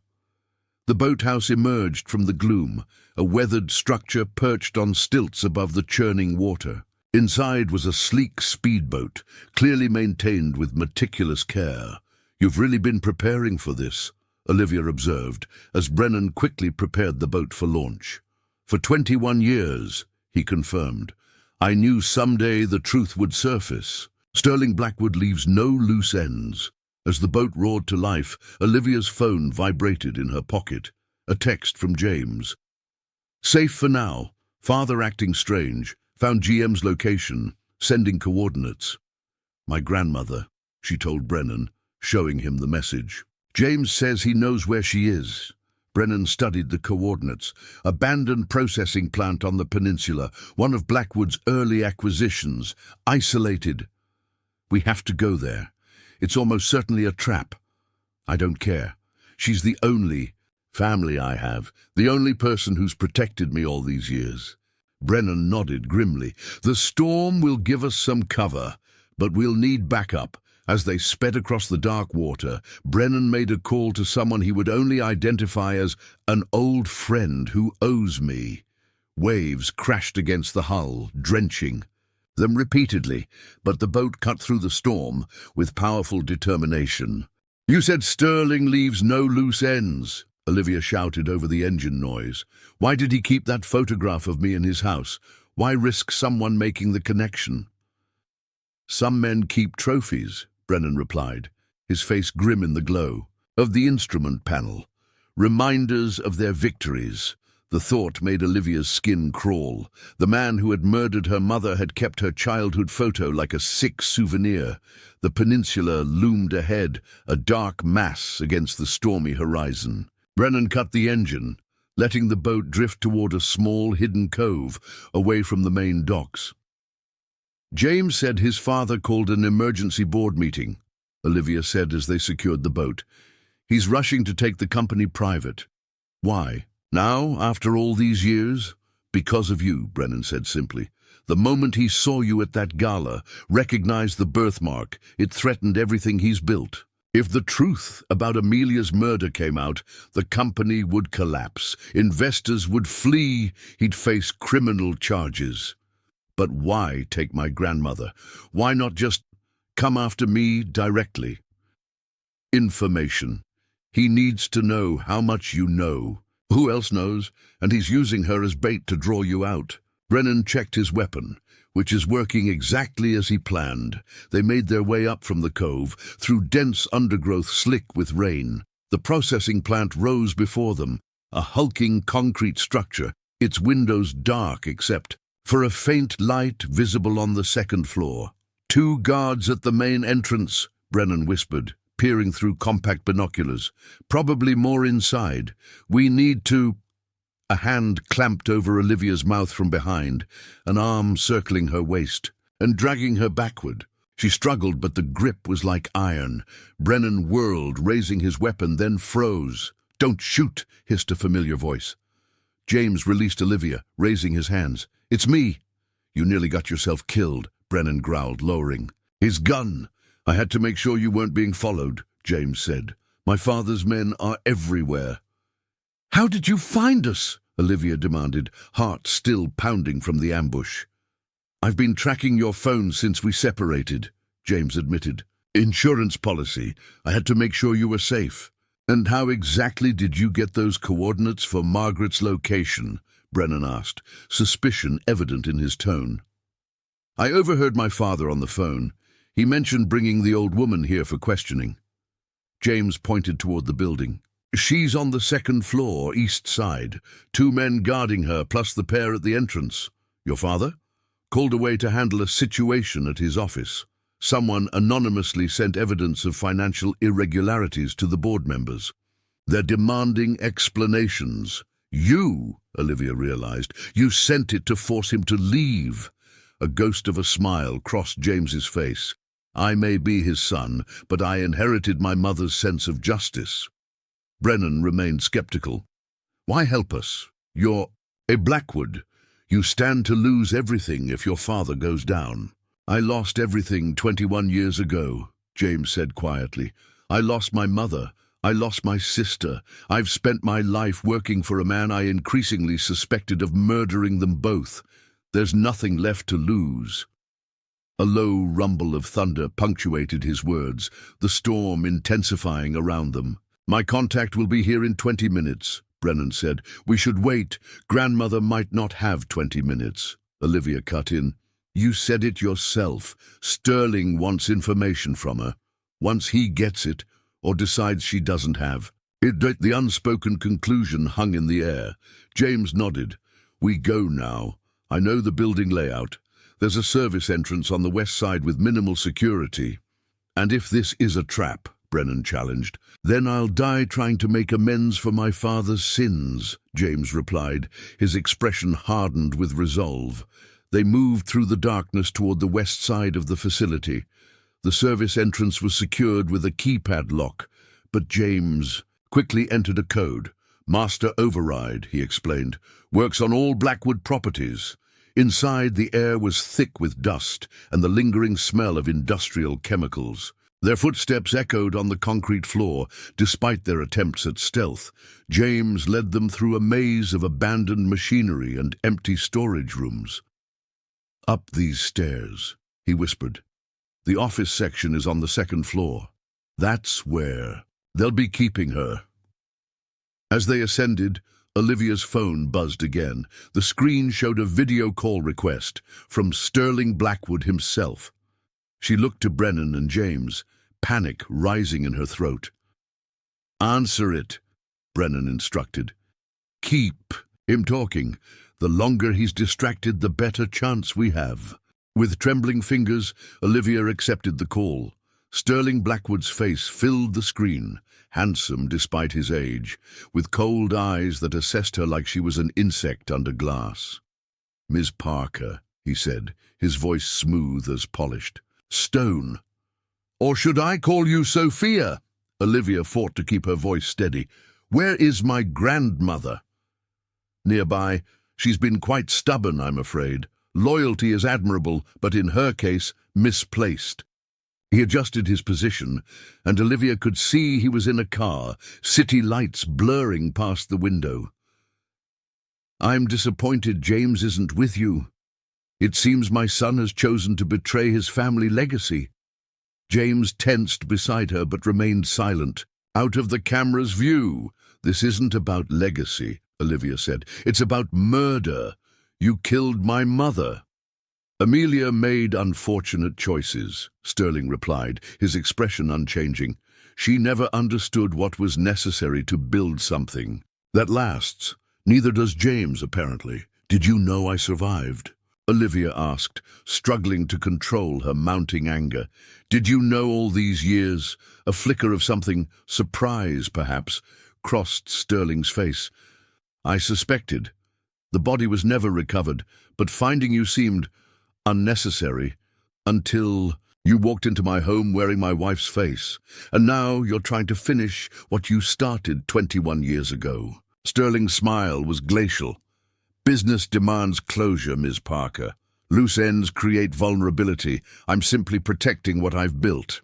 The boathouse emerged from the gloom, a weathered structure perched on stilts above the churning water. Inside was a sleek speedboat, clearly maintained with meticulous care. "You've really been preparing for this," Olivia observed, as Brennan quickly prepared the boat for launch. "For 21 years, he confirmed. I knew someday the truth would surface. Sterling Blackwood leaves no loose ends." As the boat roared to life, Olivia's phone vibrated in her pocket. A text from James. "Safe for now. Father acting strange. Found GM's location. Sending coordinates." "My grandmother," she told Brennan, showing him the message. "James says he knows where she is." Brennan studied the coordinates. "Abandoned processing plant on the peninsula, one of Blackwood's early acquisitions. Isolated. We have to go there. It's almost certainly a trap. I don't care. She's the only family I have, the only person who's protected me all these years." Brennan nodded grimly. "The storm will give us some cover, but we'll need backup." As they sped across the dark water, Brennan made a call to someone he would only identify as an old friend who owes me. Waves crashed against the hull, drenching them repeatedly, but the boat cut through the storm with powerful determination. "You said Sterling leaves no loose ends," Olivia shouted over the engine noise. "Why did he keep that photograph of me in his house? Why risk someone making the connection?" "Some men keep trophies," Brennan replied, his face grim in the glow, "of the instrument panel. Reminders of their victories. The thought made Olivia's skin crawl. The man who had murdered her mother had kept her childhood photo like a sick souvenir. The peninsula loomed ahead, a dark mass against the stormy horizon. Brennan cut the engine, letting the boat drift toward a small, hidden cove away from the main docks. James said his father called an emergency board meeting, Olivia said as they secured the boat. He's rushing to take the company private. Why? Now, after all these years? Because of you, Brennan said simply. The moment he saw you at that gala, recognized the birthmark, it threatened everything he's built. If the truth about Amelia's murder came out, the company would collapse. Investors would flee. He'd face criminal charges. But why take my grandmother? Why not just come after me directly? Information. He needs to know how much you know. Who else knows? And he's using her as bait to draw you out. Brennan checked his weapon, which is working exactly as he planned. They made their way up from the cove, through dense undergrowth slick with rain. The processing plant rose before them, a hulking concrete structure, its windows dark except for a faint light visible on the second floor. 2 guards at the main entrance, Brennan whispered, peering through compact binoculars. Probably more inside. We need to... A hand clamped over Olivia's mouth from behind, an arm circling her waist and dragging her backward. She struggled, but the grip was like iron. Brennan whirled, raising his weapon, then froze. "Don't shoot," hissed a familiar voice. James released Olivia, raising his hands. "It's me." "You nearly got yourself killed," Brennan growled, lowering his gun. "I had to make sure you weren't being followed," James said. "My father's men are everywhere." "How did you find us?" Olivia demanded, heart still pounding from the ambush. "I've been tracking your phone since we separated," James admitted. "Insurance policy. I had to make sure you were safe." "And how exactly did you get those coordinates for Margaret's location?" Brennan asked, suspicion evident in his tone. "I overheard my father on the phone. He mentioned bringing the old woman here for questioning." James pointed toward the building. "She's on the second floor, east side. 2 men guarding her, plus the pair at the entrance. Your father? Called away to handle a situation at his office. Someone anonymously sent evidence of financial irregularities to the board members. They're demanding explanations." "You," Olivia realized, "you sent it to force him to leave." A ghost of a smile crossed James's face. "I may be his son, but I inherited my mother's sense of justice." Brennan remained skeptical. "Why help us? You're a Blackwood. You stand to lose everything if your father goes down." "I lost everything 21 years ago," James said quietly. "I lost my mother. I lost my sister. I've spent my life working for a man I increasingly suspected of murdering them both. There's nothing left to lose." A low rumble of thunder punctuated his words, the storm intensifying around them. "My contact will be here in 20 minutes, Brennan said. "We should wait. Grandmother might not have 20 minutes. Olivia cut in. "You said it yourself. Sterling wants information from her. Once he gets it, or decides she doesn't have." The unspoken conclusion hung in the air. James nodded. "We go now. I know the building layout. There's a service entrance on the west side with minimal security." "And if this is a trap," Brennan challenged, "then I'll die trying to make amends for my father's sins," James replied, his expression hardened with resolve. They moved through the darkness toward the west side of the facility. The service entrance was secured with a keypad lock, but James quickly entered a code. "Master override," he explained. "Works on all Blackwood properties." Inside, the air was thick with dust and the lingering smell of industrial chemicals. Their footsteps echoed on the concrete floor, despite their attempts at stealth. James led them through a maze of abandoned machinery and empty storage rooms. "Up these stairs," he whispered. "The office section is on the second floor. That's where they'll be keeping her." As they ascended, Olivia's phone buzzed again. The screen showed a video call request from Sterling Blackwood himself. She looked to Brennan and James, panic rising in her throat. "Answer it," Brennan instructed. "Keep Him talking. The longer he's distracted, the better chance we have. With trembling fingers, Olivia accepted the call. Sterling Blackwood's face filled the screen, handsome despite his age, with cold eyes that assessed her like she was an insect under glass. "Miss Parker," he said, his voice smooth as polished. "Stone. Or should I call you Sophia?" Olivia fought to keep her voice steady. "Where is my grandmother?" "Nearby. She's been quite stubborn, I'm afraid. Loyalty is admirable, but in her case, misplaced." He adjusted his position, and Olivia could see he was in a car, city lights blurring past the window. "I'm disappointed James isn't with you. It seems my son has chosen to betray his family legacy." James tensed beside her but remained silent. "Out of the camera's view. This isn't about legacy," Olivia said. "It's about murder. You killed my mother." "Amelia made unfortunate choices," Sterling replied, his expression unchanging. "She never understood what was necessary to build something that lasts. Neither does James, apparently. Did you know I survived?" Olivia asked, struggling to control her mounting anger. "Did you know all these years?" A flicker of something, surprise perhaps, crossed Sterling's face. "I suspected. The body was never recovered, but finding you seemed unnecessary until you walked into my home wearing my wife's face. And now you're trying to finish what you started 21 years ago." Sterling's smile was glacial. "Business demands closure, Ms. Parker. Loose ends create vulnerability. I'm simply protecting what I've built."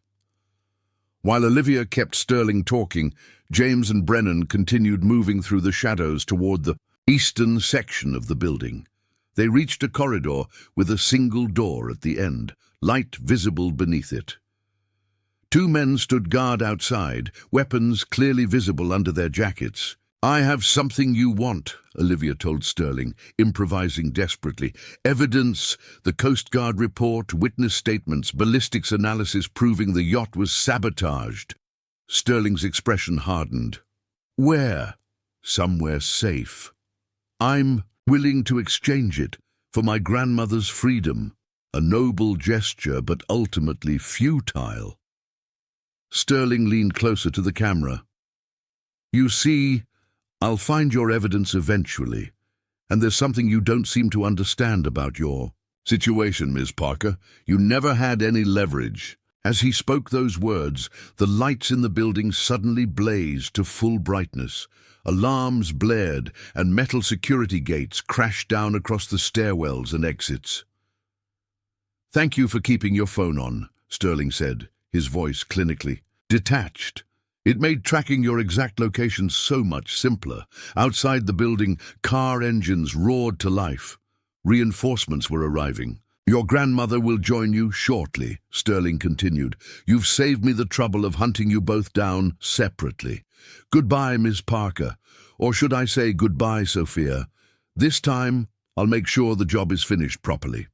While Olivia kept Sterling talking, James and Brennan continued moving through the shadows toward the eastern section of the building. They reached a corridor with a single door at the end, light visible beneath it. Two men stood guard outside, weapons clearly visible under their jackets. "I have something you want," Olivia told Sterling, improvising desperately. "Evidence, the Coast Guard report, witness statements, ballistics analysis proving the yacht was sabotaged." Sterling's expression hardened. "Where?" "Somewhere safe. I'm willing to exchange it for my grandmother's freedom." A noble gesture, but ultimately futile. Sterling leaned closer to the camera. "You see, I'll find your evidence eventually, and there's something you don't seem to understand about your situation, Ms. Parker. You never had any leverage." As he spoke those words, the lights in the building suddenly blazed to full brightness. Alarms blared, and metal security gates crashed down across the stairwells and exits. "Thank you for keeping your phone on," Sterling said, his voice clinically detached. "It made tracking your exact location so much simpler." Outside the building, car engines roared to life. Reinforcements were arriving. "Your grandmother will join you shortly," Sterling continued. "You've saved me the trouble of hunting you both down separately. Goodbye, Miss Parker. Or should I say goodbye, Sophia. This time, I'll make sure the job is finished properly."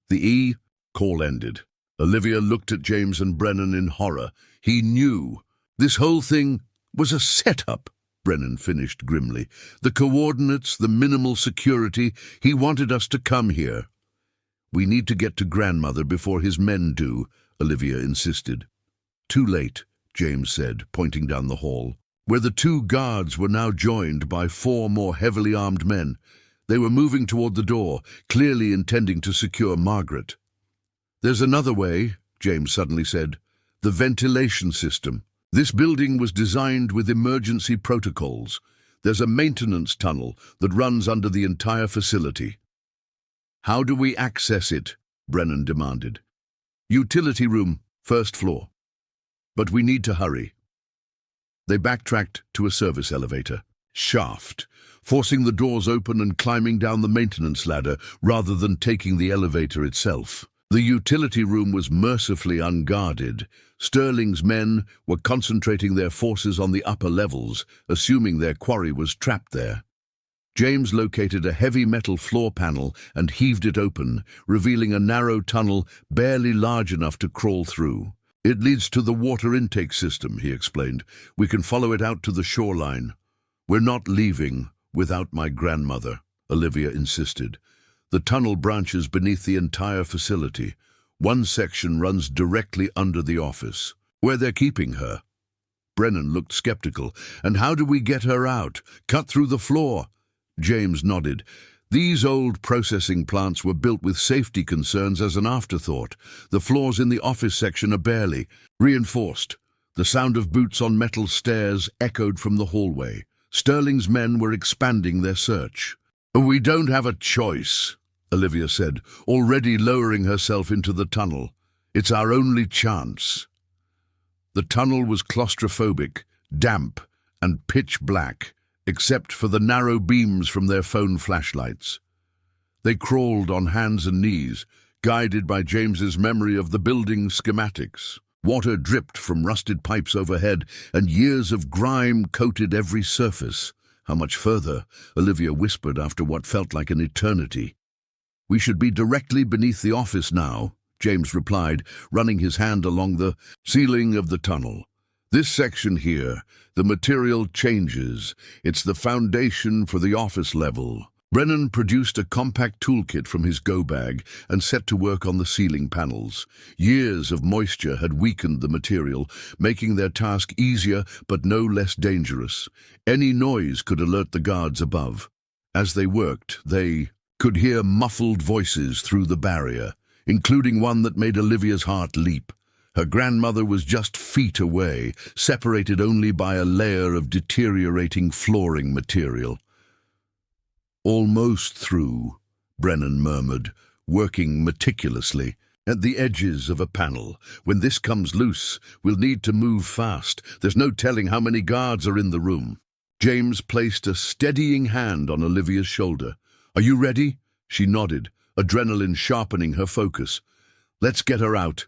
The call ended. Olivia looked at James and Brennan in horror. He knew. "This whole thing was a setup," Brennan finished grimly. "The coordinates, the minimal security. He wanted us to come here." "We need to get to grandmother before his men do," Olivia insisted. "Too late," James said, pointing down the hall, where the two guards were now joined by 4 more heavily armed men. They were moving toward the door, clearly intending to secure Margaret. "There's another way," James suddenly said. "The ventilation system. This building was designed with emergency protocols. There's a maintenance tunnel that runs under the entire facility." "How do we access it?" Brennan demanded. "Utility room, 1st floor. But we need to hurry." They backtracked to a service elevator shaft, forcing the doors open and climbing down the maintenance ladder rather than taking the elevator itself. The utility room was mercifully unguarded. Sterling's men were concentrating their forces on the upper levels, assuming their quarry was trapped there. James located a heavy metal floor panel and heaved it open, revealing a narrow tunnel barely large enough to crawl through. "It leads to the water intake system," he explained. "We can follow it out to the shoreline." "We're not leaving. Without my grandmother, Olivia insisted. The tunnel branches beneath the entire facility. One section runs directly under the office, where they're keeping her. Brennan looked skeptical. And how do we get her out? Cut through the floor? James nodded. These old processing plants were built with safety concerns as an afterthought. The floors in the office section are barely reinforced. The sound of boots on metal stairs echoed from the hallway. Sterling's men were expanding their search. We don't have a choice, Olivia said, already lowering herself into the tunnel. It's our only chance. The tunnel was claustrophobic, damp, and pitch black, except for the narrow beams from their phone flashlights. They crawled on hands and knees, guided by James's memory of the building schematics. Water dripped from rusted pipes overhead, and years of grime coated every surface. How much further? Olivia whispered after what felt like an eternity. We should be directly beneath the office now, James replied, running his hand along the ceiling of the tunnel. This section here, the material changes. It's the foundation for the office level. Brennan produced a compact toolkit from his go-bag and set to work on the ceiling panels. Years of moisture had weakened the material, making their task easier but no less dangerous. Any noise could alert the guards above. As they worked, they could hear muffled voices through the barrier, including one that made Olivia's heart leap. Her grandmother was just feet away, separated only by a layer of deteriorating flooring material. Almost through, Brennan murmured, working meticulously at the edges of a panel. When this comes loose, we'll need to move fast. There's no telling how many guards are in the room. James placed a steadying hand on Olivia's shoulder. Are you ready? She nodded, adrenaline sharpening her focus. Let's get her out.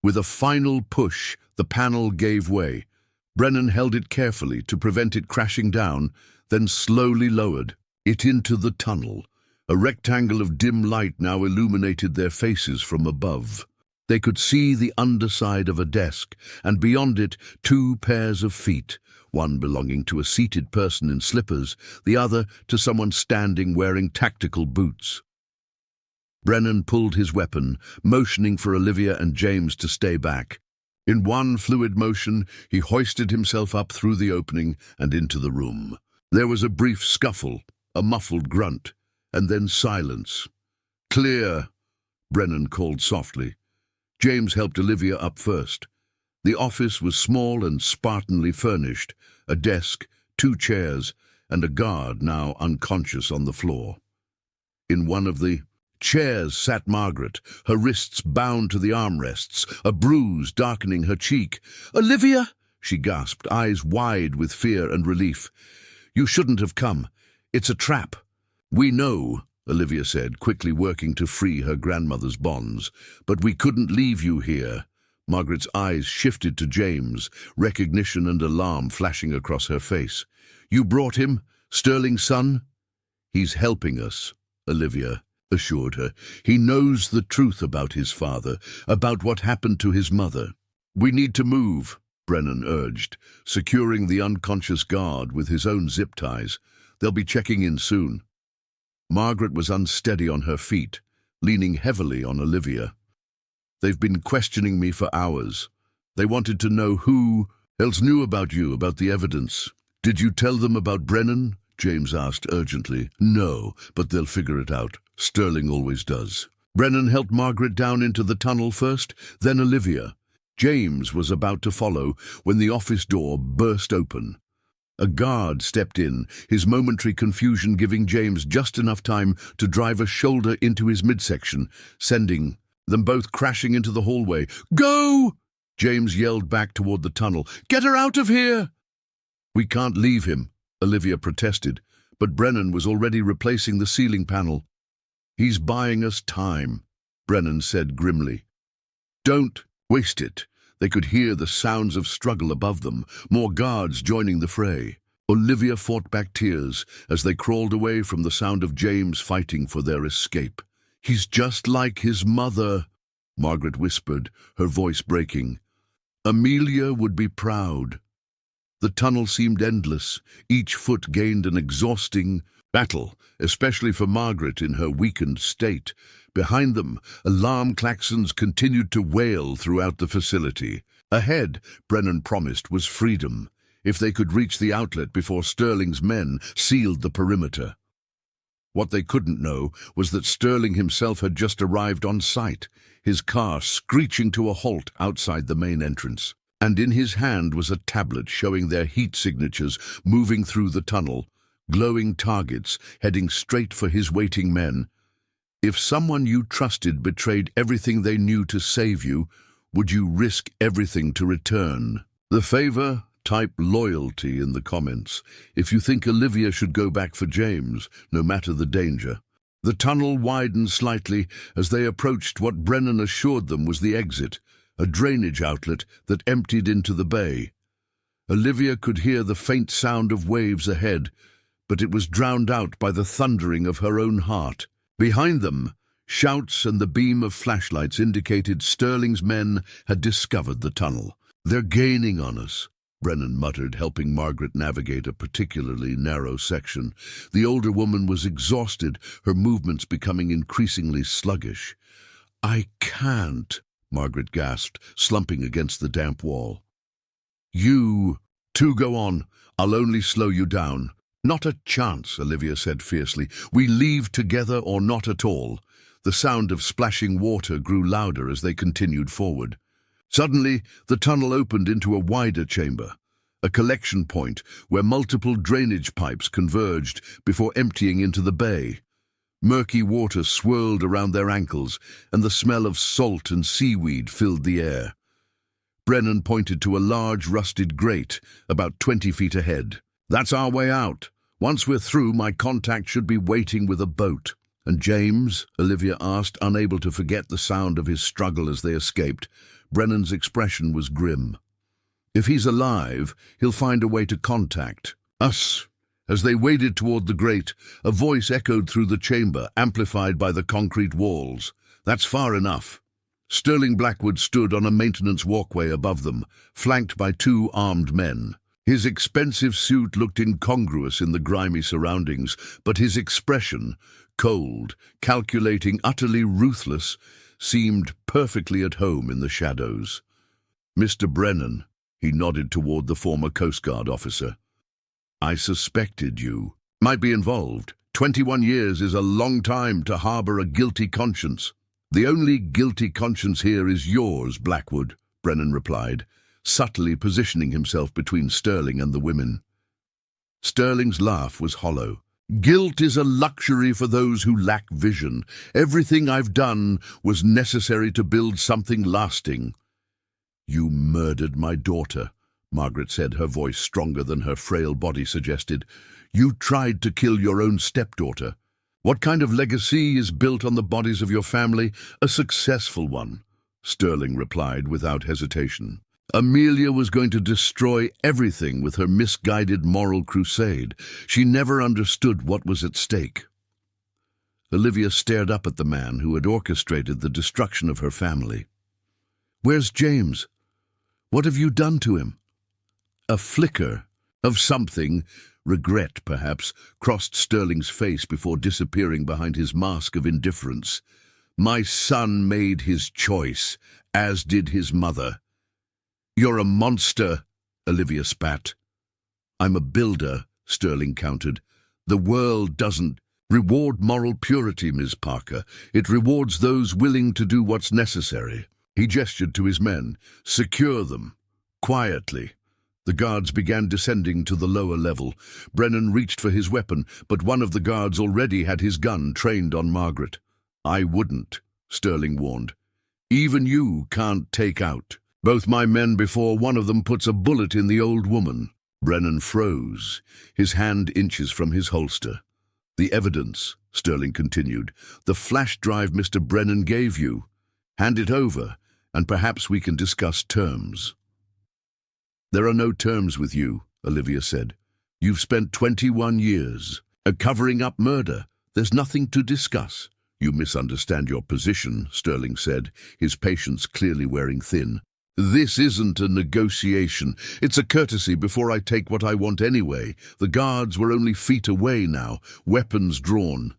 With a final push, the panel gave way. Brennan held it carefully to prevent it crashing down, then slowly lowered it into the tunnel. A rectangle of dim light now illuminated their faces from above. They could see the underside of a desk, and beyond it 2 pairs of feet, one belonging to a seated person in slippers, the other to someone standing wearing tactical boots. Brennan pulled his weapon, motioning for Olivia and James to stay back. In one fluid motion, he hoisted himself up through the opening and into the room. There was a brief scuffle, a muffled grunt, and then silence. Clear, Brennan called softly. James helped Olivia up first. The office was small and spartanly furnished, a desk, 2 chairs, and a guard now unconscious on the floor. In one of the chairs sat Margaret, her wrists bound to the armrests, a bruise darkening her cheek. "Olivia!" she gasped, eyes wide with fear and relief. "You shouldn't have come. It's a trap." "We know," Olivia said, quickly working to free her grandmother's bonds. "But we couldn't leave you here." Margaret's eyes shifted to James, recognition and alarm flashing across her face. "You brought him? Sterling's son?" "He's helping us," Olivia assured her. "He knows the truth about his father, about what happened to his mother." "We need to move," Brennan urged, securing the unconscious guard with his own zip ties. "They'll be checking in soon." Margaret was unsteady on her feet, leaning heavily on Olivia. "They've been questioning me for hours. They wanted to know who else knew about you, about the evidence." "Did you tell them about Brennan?" James asked urgently. "No, but they'll figure it out. Sterling always does." Brennan helped Margaret down into the tunnel first, then Olivia. James was about to follow when the office door burst open. A guard stepped in, his momentary confusion giving James just enough time to drive a shoulder into his midsection, sending them both crashing into the hallway. "Go!" James yelled back toward the tunnel. "Get her out of here!" "We can't leave him," Olivia protested, but Brennan was already replacing the ceiling panel. "He's buying us time," Brennan said grimly. "Don't waste it." They could hear the sounds of struggle above them, more guards joining the fray. Olivia fought back tears as they crawled away from the sound of James fighting for their escape. "He's just like his mother," Margaret whispered, her voice breaking. "Amelia would be proud." The tunnel seemed endless. Each foot gained an exhausting battle, especially for Margaret in her weakened state. Behind them, alarm klaxons continued to wail throughout the facility. Ahead, Brennan promised, was freedom, if they could reach the outlet before Sterling's men sealed the perimeter. What they couldn't know was that Sterling himself had just arrived on site, his car screeching to a halt outside the main entrance. And in his hand was a tablet showing their heat signatures moving through the tunnel, glowing targets heading straight for his waiting men. If someone you trusted betrayed everything they knew to save you, would you risk everything to return? The favor? Type loyalty in the comments if you think Olivia should go back for James, no matter the danger. The tunnel widened slightly as they approached what Brennan assured them was the exit, a drainage outlet that emptied into the bay. Olivia could hear the faint sound of waves ahead, but it was drowned out by the thundering of her own heart. Behind them, shouts and the beam of flashlights indicated Sterling's men had discovered the tunnel. "They're gaining on us," Brennan muttered, helping Margaret navigate a particularly narrow section. The older woman was exhausted, her movements becoming increasingly sluggish. "I can't," Margaret gasped, slumping against the damp wall. "You two go on. I'll only slow you down." "Not a chance," Olivia said fiercely. "We leave together or not at all." The sound of splashing water grew louder as they continued forward. Suddenly, the tunnel opened into a wider chamber, a collection point where multiple drainage pipes converged before emptying into the bay. Murky water swirled around their ankles, and the smell of salt and seaweed filled the air. Brennan pointed to a large rusted grate about 20 feet ahead. "That's our way out. Once we're through, my contact should be waiting with a boat." "And James?" Olivia asked, unable to forget the sound of his struggle as they escaped. Brennan's expression was grim. "If he's alive, he'll find a way to contact us." As they waded toward the grate, a voice echoed through the chamber, amplified by the concrete walls. "That's far enough." Sterling Blackwood stood on a maintenance walkway above them, flanked by 2 armed men. His expensive suit looked incongruous in the grimy surroundings, but his expression, cold, calculating, utterly ruthless, seemed perfectly at home in the shadows. "Mr. Brennan," he nodded toward the former Coast Guard officer. "I suspected you might be involved. 21 years is a long time to harbor a guilty conscience." "The only guilty conscience here is yours, Blackwood," Brennan replied, subtly positioning himself between Sterling and the women. Sterling's laugh was hollow. "Guilt is a luxury for those who lack vision. Everything I've done was necessary to build something lasting." "You murdered my daughter," Margaret said, her voice stronger than her frail body suggested. "You tried to kill your own stepdaughter. What kind of legacy is built on the bodies of your family? A successful one," Sterling replied without hesitation. "Amelia was going to destroy everything with her misguided moral crusade. She never understood what was at stake." Olivia stared up at the man who had orchestrated the destruction of her family. "Where's James? What have you done to him?" A flicker of something, regret perhaps, crossed Sterling's face before disappearing behind his mask of indifference. "My son made his choice, as did his mother." "You're a monster," Olivia spat. "I'm a builder," Sterling countered. "The world doesn't reward moral purity, Ms. Parker. It rewards those willing to do what's necessary." He gestured to his men. "Secure them." Quietly, the guards began descending to the lower level. Brennan reached for his weapon, but one of the guards already had his gun trained on Margaret. "I wouldn't," Sterling warned. "Even you can't take out both my men before one of them puts a bullet in the old woman." Brennan froze, his hand inches from his holster. "The evidence," Sterling continued, "the flash drive Mr. Brennan gave you. Hand it over, and perhaps we can discuss terms." "There are no terms with you," Olivia said. "You've spent 21 years covering up murder. There's nothing to discuss." "You misunderstand your position," Sterling said, his patience clearly wearing thin. This isn't a negotiation. It's a courtesy before I take what I want anyway. The guards were only feet away now, weapons drawn.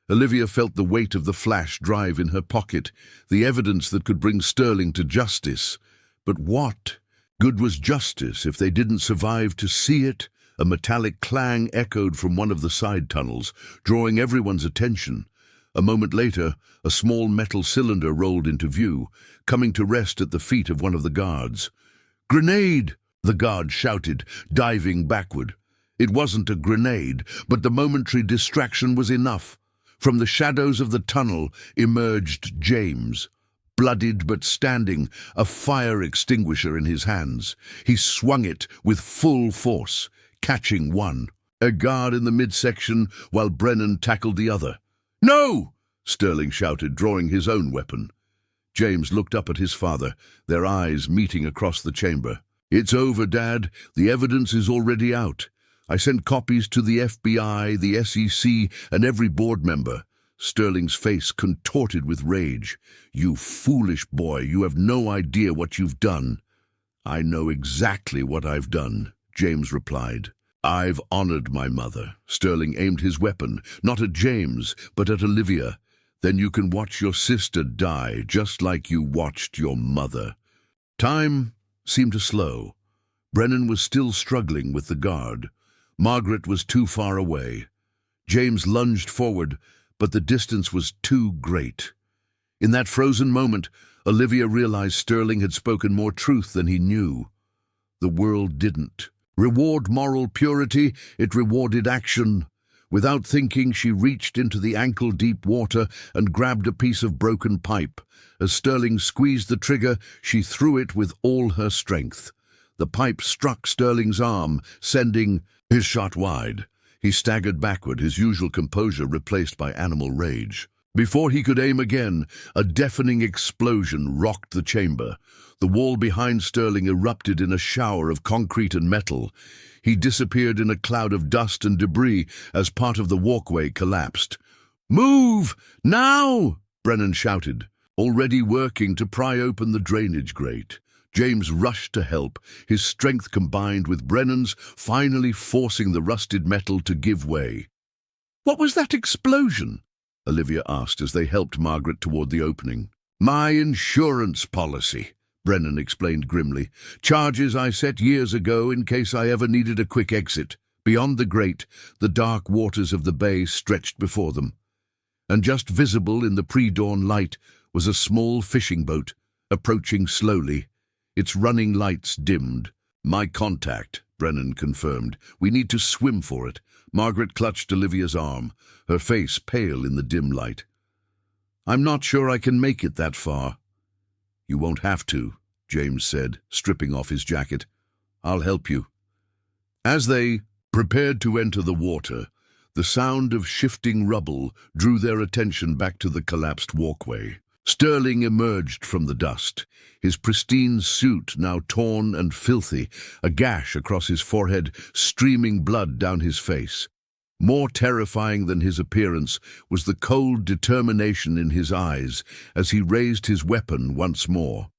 Olivia felt the weight of the flash drive in her pocket, the evidence that could bring Sterling to justice. But what good was justice if they didn't survive to see it? A metallic clang echoed from one of the side tunnels, drawing everyone's attention. A moment later, a small metal cylinder rolled into view, coming to rest at the feet of one of the guards. "Grenade!" the guard shouted, diving backward. It wasn't a grenade, but the momentary distraction was enough. From the shadows of the tunnel emerged James, bloodied but standing, a fire extinguisher in his hands. He swung it with full force, catching one, a guard in the midsection, while Brennan tackled the other. "No!" Sterling shouted, drawing his own weapon. James looked up at his father, their eyes meeting across the chamber. "It's over, Dad. The evidence is already out. I sent copies to the FBI, the SEC, and every board member." Sterling's face contorted with rage. "You foolish boy, you have no idea what you've done." "I know exactly what I've done," James replied. "I've honored my mother." Sterling aimed his weapon, not at James, but at Olivia. "Then you can watch your sister die, just like you watched your mother." Time seemed to slow. Brennan was still struggling with the guard. Margaret was too far away. James lunged forward, but the distance was too great. In that frozen moment, Olivia realized Sterling had spoken more truth than he knew. The world didn't reward moral purity, it rewarded action. Without thinking, she reached into the ankle-deep water and grabbed a piece of broken pipe. As Sterling squeezed the trigger, she threw it with all her strength. The pipe struck Sterling's arm, sending his shot wide. He staggered backward, his usual composure replaced by animal rage. Before he could aim again, a deafening explosion rocked the chamber. The wall behind Sterling erupted in a shower of concrete and metal. He disappeared in a cloud of dust and debris as part of the walkway collapsed. "Move! Now!" Brennan shouted, already working to pry open the drainage grate. James rushed to help, his strength combined with Brennan's, finally forcing the rusted metal to give way. "What was that explosion?" Olivia asked as they helped Margaret toward the opening. "My insurance policy," Brennan explained grimly. "Charges I set years ago in case I ever needed a quick exit." Beyond the grate, the dark waters of the bay stretched before them, and just visible in the pre-dawn light was a small fishing boat, approaching slowly. Its running lights dimmed. "My contact," Brennan confirmed. "We need to swim for it." Margaret clutched Olivia's arm, her face pale in the dim light. "I'm not sure I can make it that far." "You won't have to," James said, stripping off his jacket. "I'll help you." As they prepared to enter the water, the sound of shifting rubble drew their attention back to the collapsed walkway. Sterling emerged from the dust, his pristine suit now torn and filthy, a gash across his forehead, streaming blood down his face. More terrifying than his appearance was the cold determination in his eyes as he raised his weapon once more.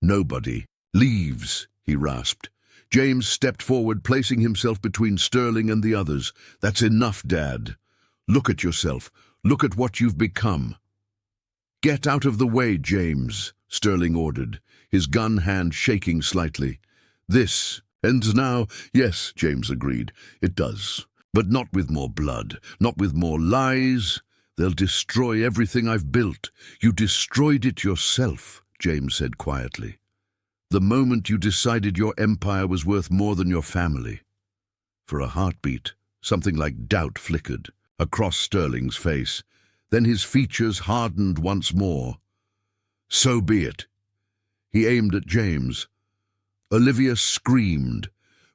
"Nobody leaves," he rasped. James stepped forward, placing himself between Sterling and the others. "That's enough, Dad. Look at yourself. Look at what you've become." "Get out of the way, James," Sterling ordered, his gun hand shaking slightly. "This ends now." "Yes," James agreed, "it does. But not with more blood, not with more lies. They'll destroy everything I've built." "You destroyed it yourself," James said quietly. "The moment you decided your empire was worth more than your family." For a heartbeat, something like doubt flickered across Sterling's face. Then his features hardened once more. "So be it." He aimed at James. Olivia screamed.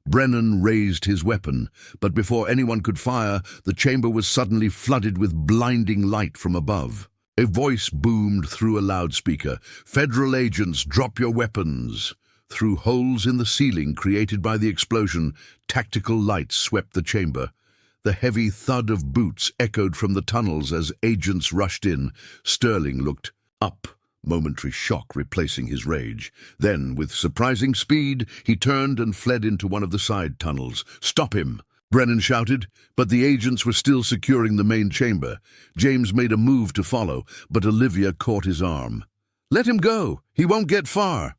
Brennan raised his weapon, but before anyone could fire, the chamber was suddenly flooded with blinding light from above. A voice boomed through a loudspeaker. "Federal agents, drop your weapons." Through holes in the ceiling created by the explosion, tactical lights swept the chamber. The heavy thud of boots echoed from the tunnels as agents rushed in. Sterling looked up, momentary shock replacing his rage. Then, with surprising speed, he turned and fled into one of the side tunnels. "Stop him!" Brennan shouted, but the agents were still securing the main chamber. James made a move to follow, but Olivia caught his arm. "Let him go! He won't get far!"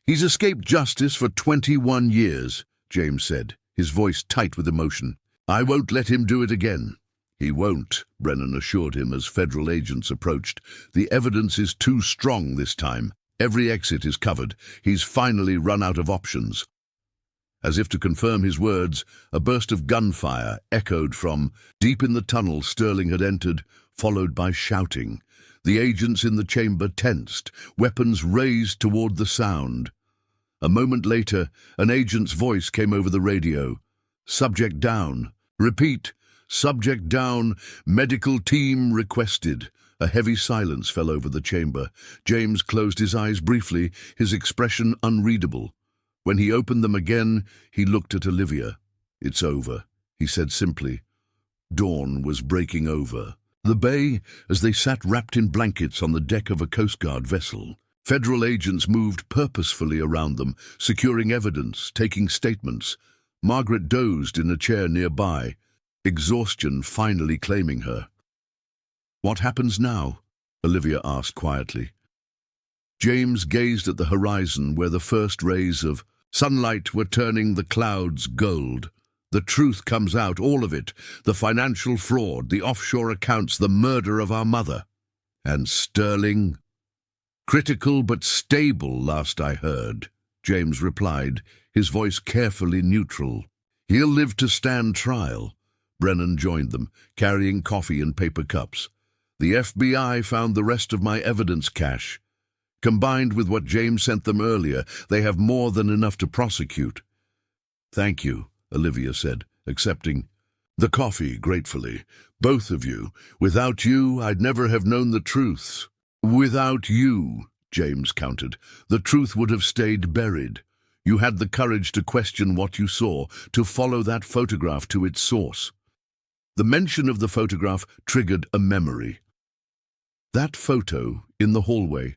"He's escaped justice for 21 years, James said, his voice tight with emotion. "I won't let him do it again." "He won't," Brennan assured him as federal agents approached. "The evidence is too strong this time. Every exit is covered. He's finally run out of options." As if to confirm his words, a burst of gunfire echoed from deep in the tunnel Sterling had entered, followed by shouting. The agents in the chamber tensed, weapons raised toward the sound. A moment later, an agent's voice came over the radio. "Subject down. Repeat. Subject down. Medical team requested." A heavy silence fell over the chamber. James closed his eyes briefly, his expression unreadable. When he opened them again, he looked at Olivia. "It's over," he said simply. Dawn was breaking over the bay as they sat wrapped in blankets on the deck of a Coast Guard vessel. Federal agents moved purposefully around them, securing evidence, taking statements. Margaret dozed in a chair nearby, exhaustion finally claiming her. "What happens now?" Olivia asked quietly. James gazed at the horizon where the first rays of sunlight were turning the clouds gold. "The truth comes out, all of it. The financial fraud, the offshore accounts, the murder of our mother. And Sterling?" "Critical but stable, last I heard," James replied, his voice carefully neutral. "He'll live to stand trial." Brennan joined them, carrying coffee and paper cups. "The FBI found the rest of my evidence cache. Combined with what James sent them earlier, they have more than enough to prosecute." "Thank you," Olivia said, accepting the coffee gratefully. "Both of you. Without you, I'd never have known the truth." "Without you," James countered, "the truth would have stayed buried. You had the courage to question what you saw, to follow that photograph to its source." The mention of the photograph triggered a memory. That photo in the hallway.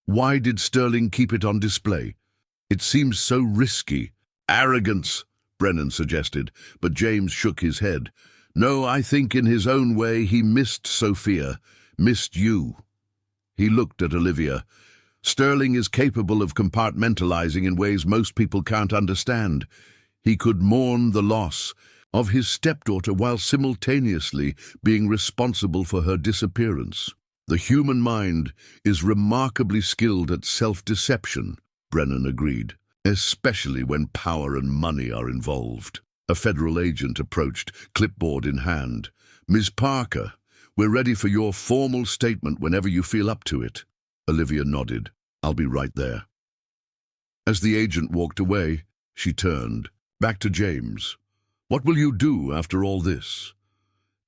Why did Sterling keep it on display? It seems so risky. "Arrogance," Brennan suggested, but James shook his head. "No, I think in his own way he missed Sophia, missed you." He looked at Olivia. "Sterling is capable of compartmentalizing in ways most people can't understand. He could mourn the loss of his stepdaughter while simultaneously being responsible for her disappearance. The human mind is remarkably skilled at self-deception," Brennan agreed, "especially when power and money are involved." A federal agent approached, clipboard in hand. "Ms. Parker, we're ready for your formal statement whenever you feel up to it." Olivia nodded. "I'll be right there." As the agent walked away, she turned back to James. "What will you do after all this?"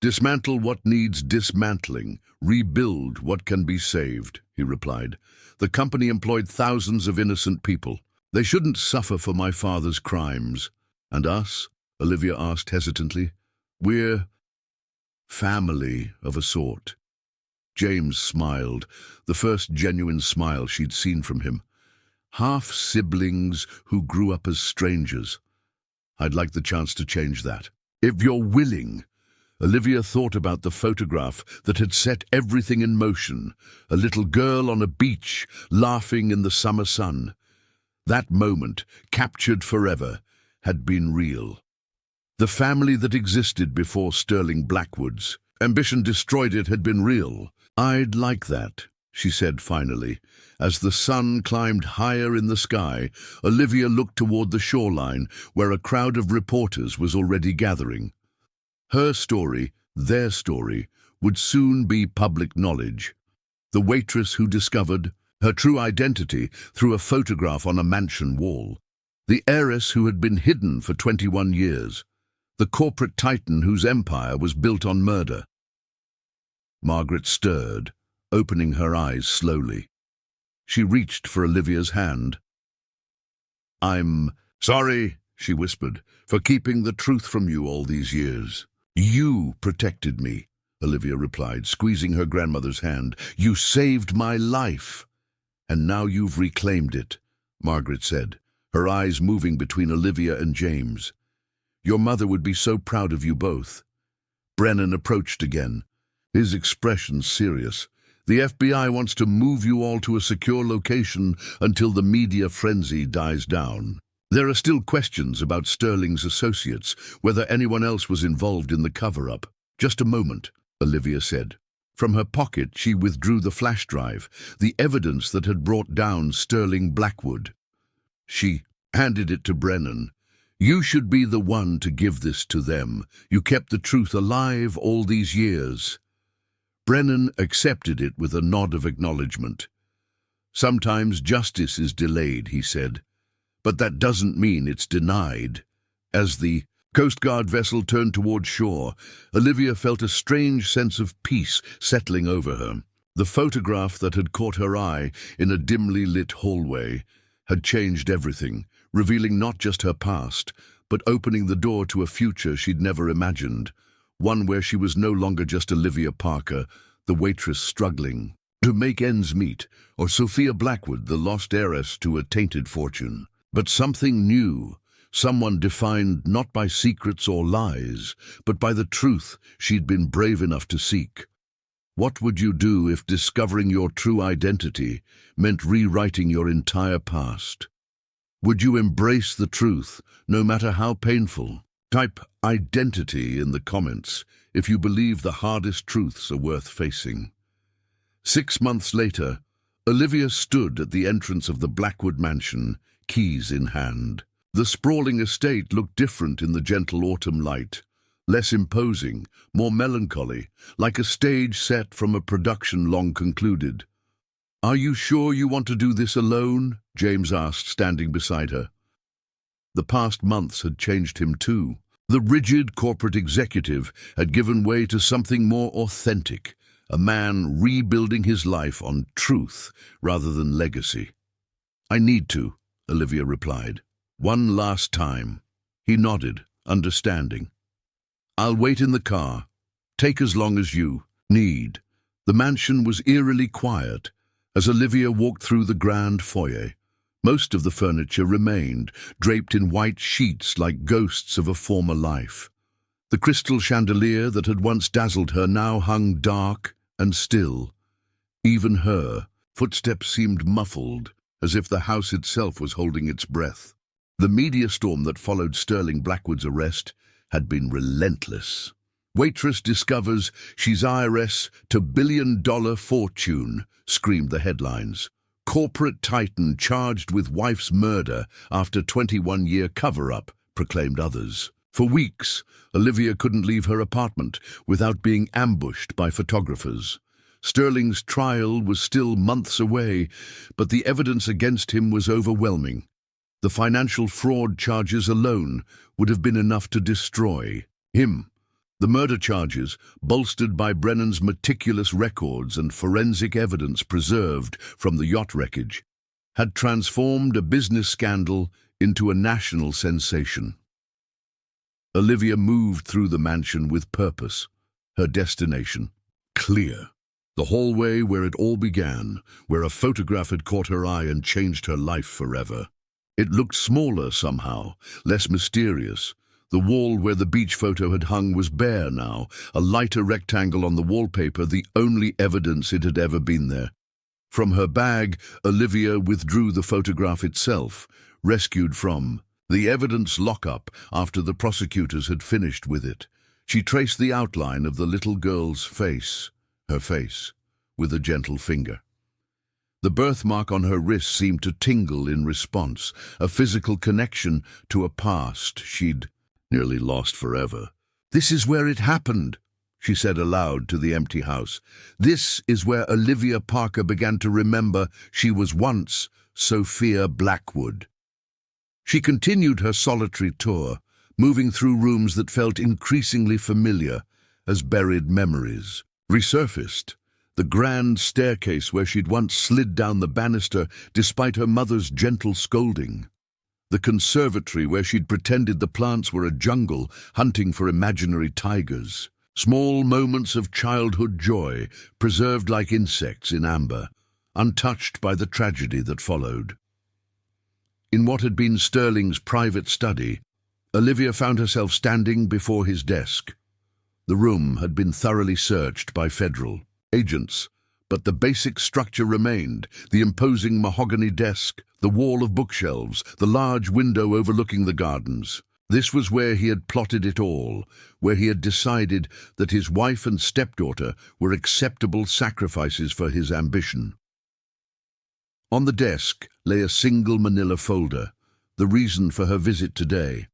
"Dismantle what needs dismantling, rebuild what can be saved," he replied. "The company employed thousands of innocent people. They shouldn't suffer for my father's crimes." "And us?" Olivia asked hesitantly. "We're family of a sort." James smiled, the first genuine smile she'd seen from him. "Half-siblings who grew up as strangers. I'd like the chance to change that. If you're willing." Olivia thought about the photograph that had set everything in motion, a little girl on a beach, laughing in the summer sun. That moment, captured forever, had been real. The family that existed before Sterling Blackwood's ambition destroyed it had been real. "I'd like that," she said finally. As the sun climbed higher in the sky, Olivia looked toward the shoreline, where a crowd of reporters was already gathering. Her story, their story, would soon be public knowledge. The waitress who discovered her true identity through a photograph on a mansion wall. The heiress who had been hidden for 21 years. The corporate titan whose empire was built on murder. Margaret stirred, opening her eyes slowly. She reached for Olivia's hand. "I'm sorry," she whispered, "for keeping the truth from you all these years. You protected me." Olivia replied, squeezing her grandmother's hand. "You saved my life." "And now you've reclaimed it," Margaret said, her eyes moving between Olivia and James. "Your mother would be so proud of you both." Brennan approached again, his expression serious. "The FBI wants to move you all to a secure location until the media frenzy dies down. There are still questions about Sterling's associates, whether anyone else was involved in the cover-up." "Just a moment," Olivia said. From her pocket she withdrew the flash drive, the evidence that had brought down Sterling Blackwood. She handed it to Brennan. "You should be the one to give this to them. You kept the truth alive all these years." Brennan accepted it with a nod of acknowledgement. "Sometimes justice is delayed," he said, "but that doesn't mean it's denied." As the Coast Guard vessel turned toward shore, Olivia felt a strange sense of peace settling over her. The photograph that had caught her eye in a dimly lit hallway had changed everything, revealing not just her past, but opening the door to a future she'd never imagined, one where she was no longer just Olivia Parker, the waitress struggling to make ends meet, or Sophia Blackwood, the lost heiress to a tainted fortune, but something new. Someone defined not by secrets or lies, but by the truth she'd been brave enough to seek. What would you do if discovering your true identity meant rewriting your entire past? Would you embrace the truth, no matter how painful? Type identity in the comments if you believe the hardest truths are worth facing. 6 months later, Olivia stood at the entrance of the Blackwood mansion, keys in hand. The sprawling estate looked different in the gentle autumn light, less imposing, more melancholy, like a stage set from a production long concluded. "Are you sure you want to do this alone?" James asked, standing beside her. The past months had changed him too. The rigid corporate executive had given way to something more authentic, a man rebuilding his life on truth rather than legacy. "I need to," Olivia replied. "One last time." He nodded, understanding. "I'll wait in the car. Take as long as you need." The mansion was eerily quiet as Olivia walked through the grand foyer. Most of the furniture remained, draped in white sheets like ghosts of a former life. The crystal chandelier that had once dazzled her now hung dark and still. Even her footsteps seemed muffled, as if the house itself was holding its breath. The media storm that followed Sterling Blackwood's arrest had been relentless. "Waitress discovers she's heiress to billion-dollar fortune," screamed the headlines. "Corporate titan charged with wife's murder after 21-year cover-up," proclaimed others. For weeks, Olivia couldn't leave her apartment without being ambushed by photographers. Sterling's trial was still months away, but the evidence against him was overwhelming. The financial fraud charges alone would have been enough to destroy him. The murder charges, bolstered by Brennan's meticulous records and forensic evidence preserved from the yacht wreckage, had transformed a business scandal into a national sensation. Olivia moved through the mansion with purpose, her destination clear. The hallway where it all began, where a photograph had caught her eye and changed her life forever. It looked smaller somehow, less mysterious. The wall where the beach photo had hung was bare now, a lighter rectangle on the wallpaper, the only evidence it had ever been there. From her bag, Olivia withdrew the photograph itself, rescued from the evidence lockup after the prosecutors had finished with it. She traced the outline of the little girl's face, her face, with a gentle finger. The birthmark on her wrist seemed to tingle in response, a physical connection to a past she'd nearly lost forever. "This is where it happened," she said aloud to the empty house. "This is where Olivia Parker began to remember she was once Sophia Blackwood." She continued her solitary tour, moving through rooms that felt increasingly familiar as buried memories resurfaced. The grand staircase where she'd once slid down the banister despite her mother's gentle scolding. The conservatory where she'd pretended the plants were a jungle, hunting for imaginary tigers. Small moments of childhood joy, preserved like insects in amber, untouched by the tragedy that followed. In what had been Sterling's private study, Olivia found herself standing before his desk. The room had been thoroughly searched by federal agents, but the basic structure remained: the imposing mahogany desk, the wall of bookshelves, the large window overlooking the gardens. This was where he had plotted it all, where he had decided that his wife and stepdaughter were acceptable sacrifices for his ambition. On the desk lay a single manila folder, the reason for her visit today.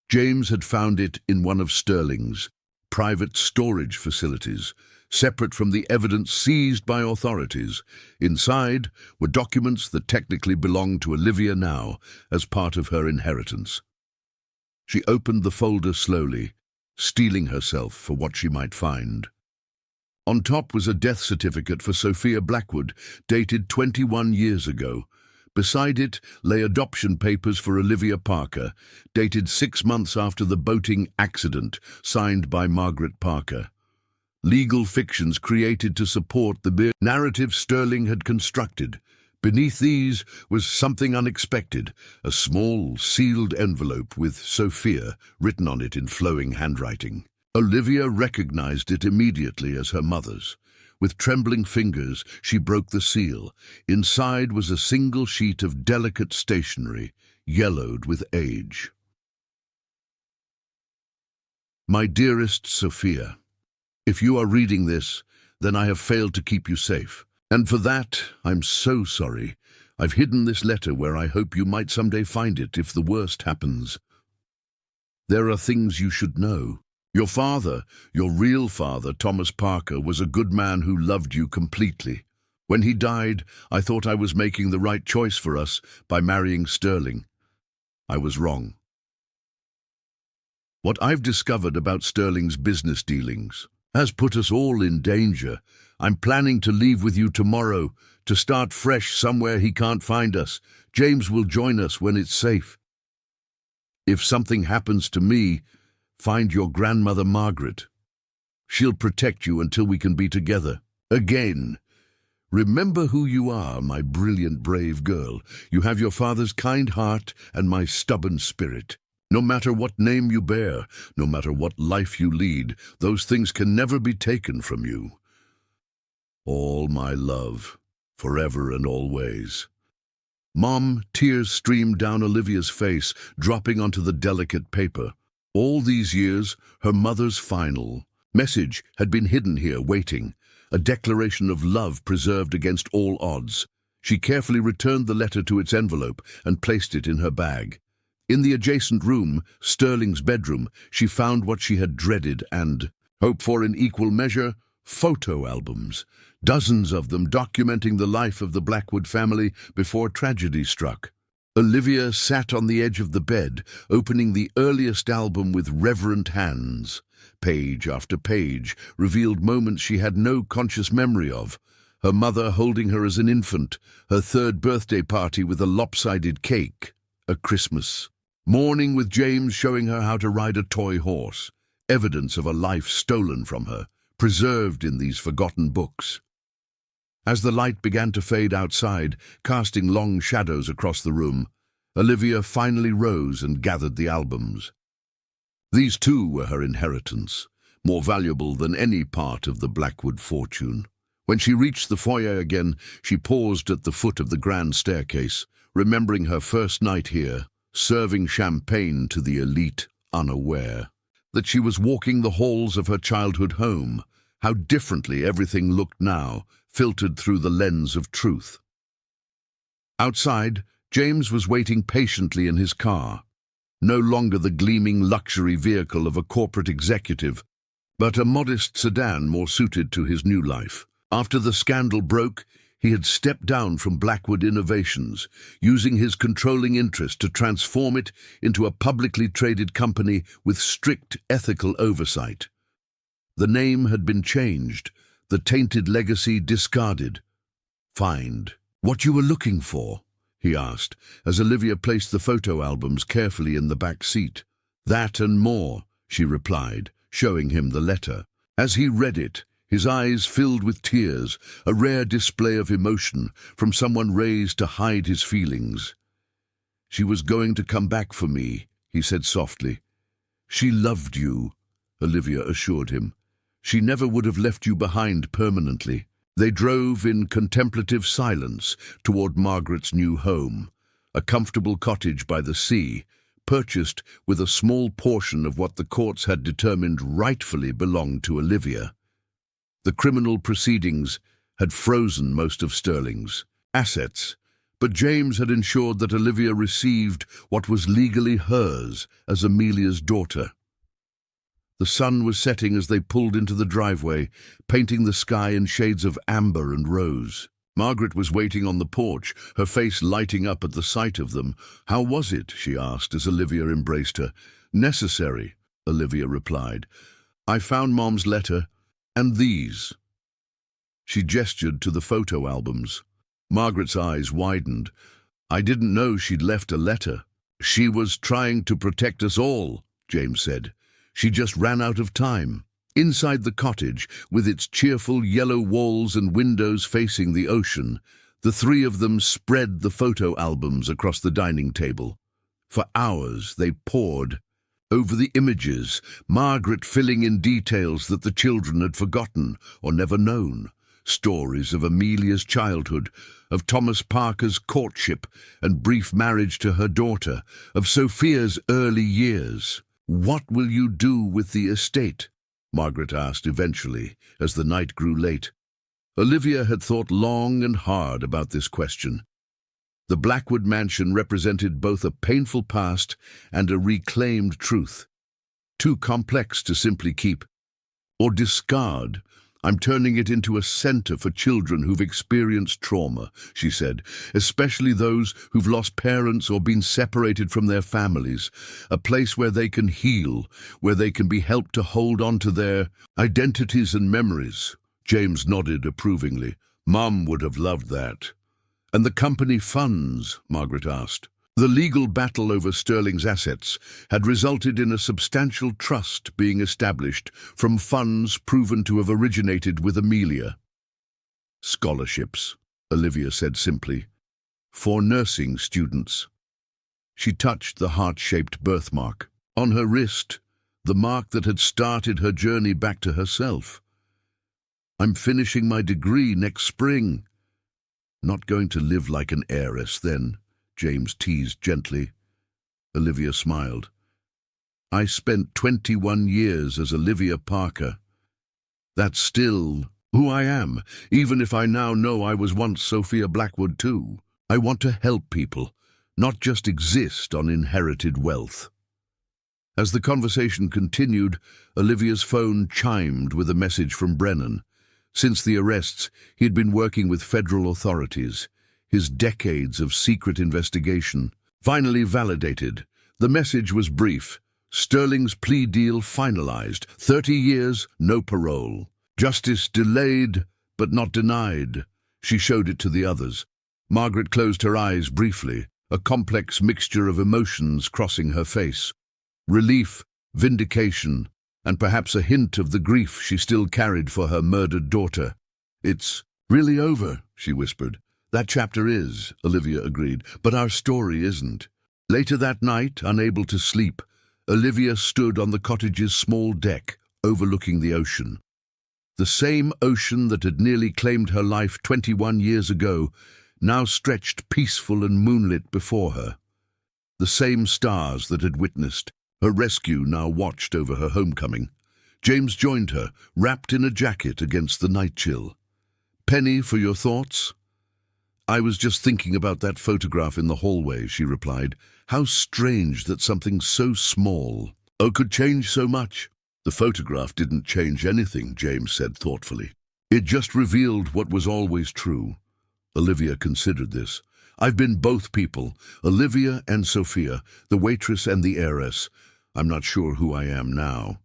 James had found it in one of Sterling's private storage facilities, separate from the evidence seized by authorities. Inside were documents that technically belonged to Olivia now, as part of her inheritance. She opened the folder slowly, steeling herself for what she might find. On top was a death certificate for Sophia Blackwood, dated 21 years ago. Beside it lay adoption papers for Olivia Parker, dated 6 months after the boating accident, signed by Margaret Parker. Legal fictions created to support the narrative Sterling had constructed. Beneath these was something unexpected: a small, sealed envelope with Sophia written on it in flowing handwriting. Olivia recognized it immediately as her mother's. With trembling fingers, she broke the seal. Inside was a single sheet of delicate stationery, yellowed with age. My dearest Sophia, if you are reading this, then I have failed to keep you safe. And for that, I'm so sorry. I've hidden this letter where I hope you might someday find it if the worst happens. There are things you should know. Your father, your real father, Thomas Parker, was a good man who loved you completely. When he died, I thought I was making the right choice for us by marrying Sterling. I was wrong. What I've discovered about Sterling's business dealings has put us all in danger. I'm planning to leave with you tomorrow, to start fresh somewhere he can't find us. James will join us when it's safe. If something happens to me, find your grandmother Margaret. She'll protect you until we can be together again. Remember who you are, my brilliant, brave girl. You have your father's kind heart and my stubborn spirit. No matter what name you bear, no matter what life you lead, those things can never be taken from you. All my love, forever and always. Mom, tears streamed down Olivia's face, dropping onto the delicate paper. All these years, her mother's final message had been hidden here, waiting, a declaration of love preserved against all odds. She carefully returned the letter to its envelope and placed it in her bag. In the adjacent room, Sterling's bedroom, she found what she had dreaded and hoped for in equal measure: photo albums, dozens of them documenting the life of the Blackwood family before tragedy struck. Olivia sat on the edge of the bed, opening the earliest album with reverent hands. Page after page revealed moments she had no conscious memory of. Her mother holding her as an infant, her 3rd birthday party with a lopsided cake, a Christmas morning with James showing her how to ride a toy horse, evidence of a life stolen from her, preserved in these forgotten books. As the light began to fade outside, casting long shadows across the room, Olivia finally rose and gathered the albums. These too were her inheritance, more valuable than any part of the Blackwood fortune. When she reached the foyer again, she paused at the foot of the grand staircase, remembering her first night here, serving champagne to the elite, unaware that she was walking the halls of her childhood home. How differently everything looked now, filtered through the lens of truth. Outside, James was waiting patiently in his car, no longer the gleaming luxury vehicle of a corporate executive, but a modest sedan more suited to his new life. After the scandal broke, he had stepped down from Blackwood Innovations, using his controlling interest to transform it into a publicly traded company with strict ethical oversight. The name had been changed, the tainted legacy discarded. "Find what you were looking for?" he asked, as Olivia placed the photo albums carefully in the back seat. "That and more," she replied, showing him the letter. As he read it, his eyes filled with tears, a rare display of emotion from someone raised to hide his feelings. "She was going to come back for me," he said softly. "She loved you," Olivia assured him. "She never would have left you behind permanently." They drove in contemplative silence toward Margaret's new home, a comfortable cottage by the sea, purchased with a small portion of what the courts had determined rightfully belonged to Olivia. The criminal proceedings had frozen most of Sterling's assets, but James had ensured that Olivia received what was legally hers as Amelia's daughter. The sun was setting as they pulled into the driveway, painting the sky in shades of amber and rose. Margaret was waiting on the porch, her face lighting up at the sight of them. "How was it?" she asked as Olivia embraced her. "Necessary," Olivia replied. "I found Mom's letter, and these." She gestured to the photo albums. Margaret's eyes widened. "I didn't know she'd left a letter." "She was trying to protect us all," James said. "She just ran out of time." Inside the cottage, with its cheerful yellow walls and windows facing the ocean, the three of them spread the photo albums across the dining table. For hours they pored over the images, Margaret filling in details that the children had forgotten or never known. Stories of Amelia's childhood, of Thomas Parker's courtship and brief marriage to her daughter, of Sophia's early years. "What will you do with the estate?" Margaret asked eventually, as the night grew late. Olivia had thought long and hard about this question. The Blackwood mansion represented both a painful past and a reclaimed truth. Too complex to simply keep or discard. "I'm turning it into a center for children who've experienced trauma," she said, "especially those who've lost parents or been separated from their families. A place where they can heal, where they can be helped to hold on to their identities and memories." James nodded approvingly. "Mom would have loved that." "And the company funds?" Margaret asked. The legal battle over Sterling's assets had resulted in a substantial trust being established from funds proven to have originated with Amelia. "Scholarships," Olivia said simply. "For nursing students." She touched the heart-shaped birthmark on her wrist, the mark that had started her journey back to herself. "I'm finishing my degree next spring." "Not going to live like an heiress, then?" James teased gently. Olivia smiled. "I spent 21 years as Olivia Parker. That's still who I am, even if I now know I was once Sophia Blackwood too. I want to help people, not just exist on inherited wealth." As the conversation continued, Olivia's phone chimed with a message from Brennan. Since the arrests, he had been working with federal authorities. His decades of secret investigation finally validated. The message was brief. Sterling's plea deal finalized. 30 years, no parole. Justice delayed, but not denied. She showed it to the others. Margaret closed her eyes briefly, a complex mixture of emotions crossing her face. Relief, vindication, and perhaps a hint of the grief she still carried for her murdered daughter. "It's really over," she whispered. "That chapter is," Olivia agreed, "but our story isn't." Later that night, unable to sleep, Olivia stood on the cottage's small deck, overlooking the ocean. The same ocean that had nearly claimed her life 21 years ago now stretched peaceful and moonlit before her. The same stars that had witnessed her rescue now watched over her homecoming. James joined her, wrapped in a jacket against the night chill. "Penny, for your thoughts?" "I was just thinking about that photograph in the hallway," she replied. "How strange that something so small, could change so much." "The photograph didn't change anything," James said thoughtfully. "It just revealed what was always true." Olivia considered this. "I've been both people, Olivia and Sophia, the waitress and the heiress. I'm not sure who I am now."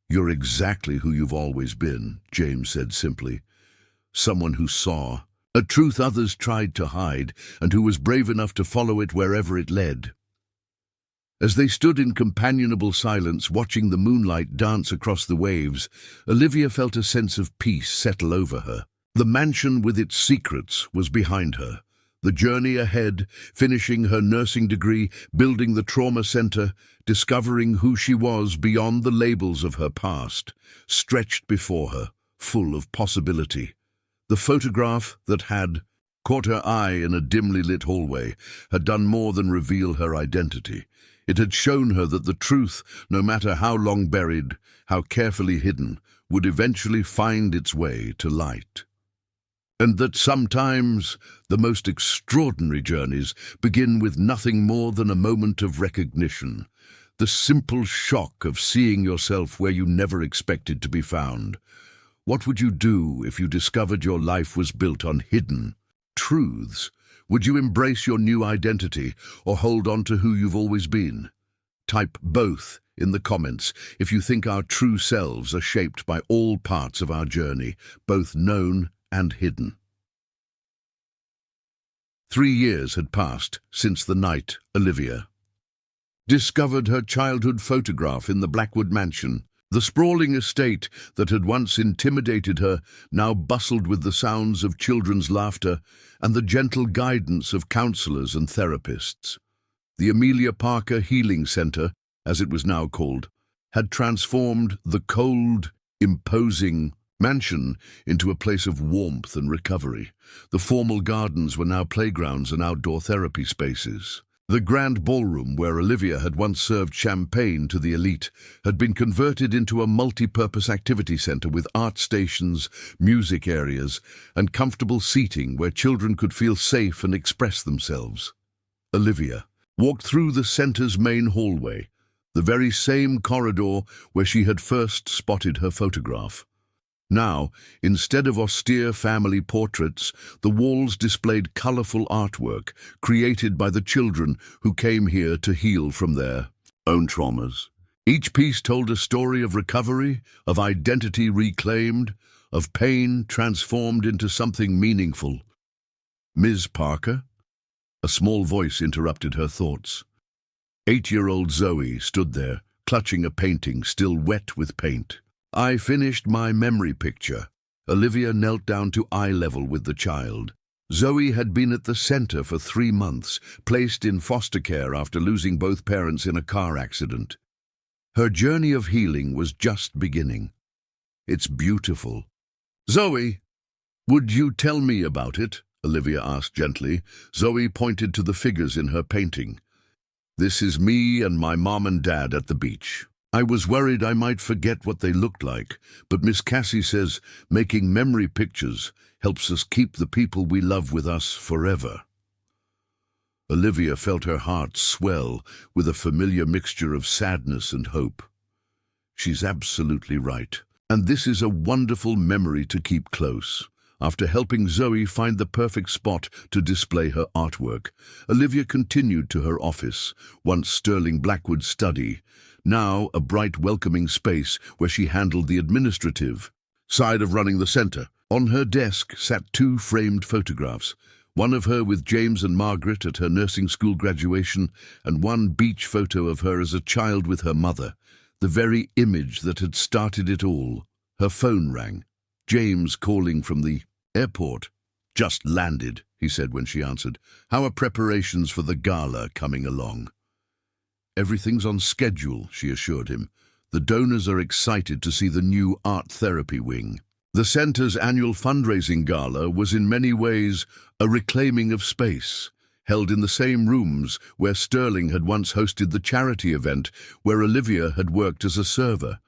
"You're exactly who you've always been," James said simply. "Someone who saw a truth others tried to hide, and who was brave enough to follow it wherever it led." As they stood in companionable silence watching the moonlight dance across the waves, Olivia felt a sense of peace settle over her. The mansion with its secrets was behind her. The journey ahead, finishing her nursing degree, building the trauma center, discovering who she was beyond the labels of her past, stretched before her, full of possibility. The photograph that had caught her eye in a dimly lit hallway had done more than reveal her identity. It had shown her that the truth, no matter how long buried, how carefully hidden, would eventually find its way to light. And that sometimes the most extraordinary journeys begin with nothing more than a moment of recognition, the simple shock of seeing yourself where you never expected to be found. What would you do if you discovered your life was built on hidden truths? Would you embrace your new identity or hold on to who you've always been? Type both in the comments if you think our true selves are shaped by all parts of our journey, both known and hidden. 3 years had passed since the night Olivia discovered her childhood photograph in the Blackwood mansion. The sprawling estate that had once intimidated her now bustled with the sounds of children's laughter and the gentle guidance of counselors and therapists. The Olivia Parker Healing Center, as it was now called, had transformed the cold, imposing mansion into a place of warmth and recovery. The formal gardens were now playgrounds and outdoor therapy spaces. The grand ballroom, where Olivia had once served champagne to the elite, had been converted into a multi-purpose activity center with art stations, music areas, and comfortable seating where children could feel safe and express themselves. Olivia walked through the center's main hallway, the very same corridor where she had first spotted her photograph. Now, instead of austere family portraits, the walls displayed colorful artwork created by the children who came here to heal from their own traumas. Each piece told a story of recovery, of identity reclaimed, of pain transformed into something meaningful. "Ms. Parker?" A small voice interrupted her thoughts. 8-year-old Zoe stood there, clutching a painting still wet with paint. "I finished my memory picture." Olivia knelt down to eye level with the child. Zoe had been at the center for 3 months, placed in foster care after losing both parents in a car accident. Her journey of healing was just beginning. "It's beautiful." "Zoe, would you tell me about it?" Olivia asked gently. Zoe pointed to the figures in her painting. "This is me and my mom and dad at the beach. I was worried I might forget what they looked like, but Miss Cassie says making memory pictures helps us keep the people we love with us forever." Olivia felt her heart swell with a familiar mixture of sadness and hope. She's absolutely right, and this is a wonderful memory to keep close. After helping Zoe find the perfect spot to display her artwork, Olivia continued to her office, once Sterling Blackwood's study, now a bright, welcoming space where she handled the administrative side of running the center. On her desk sat 2 framed photographs, one of her with James and Margaret at her nursing school graduation, and one beach photo of her as a child with her mother, the very image that had started it all. Her phone rang. James calling from the airport. "Just landed," he said when she answered. "How are preparations for the gala coming along?" "Everything's on schedule," she assured him. "The donors are excited to see the new art therapy wing." The center's annual fundraising gala was in many ways a reclaiming of space, held in the same rooms where Sterling had once hosted the charity event where Olivia had worked as a server.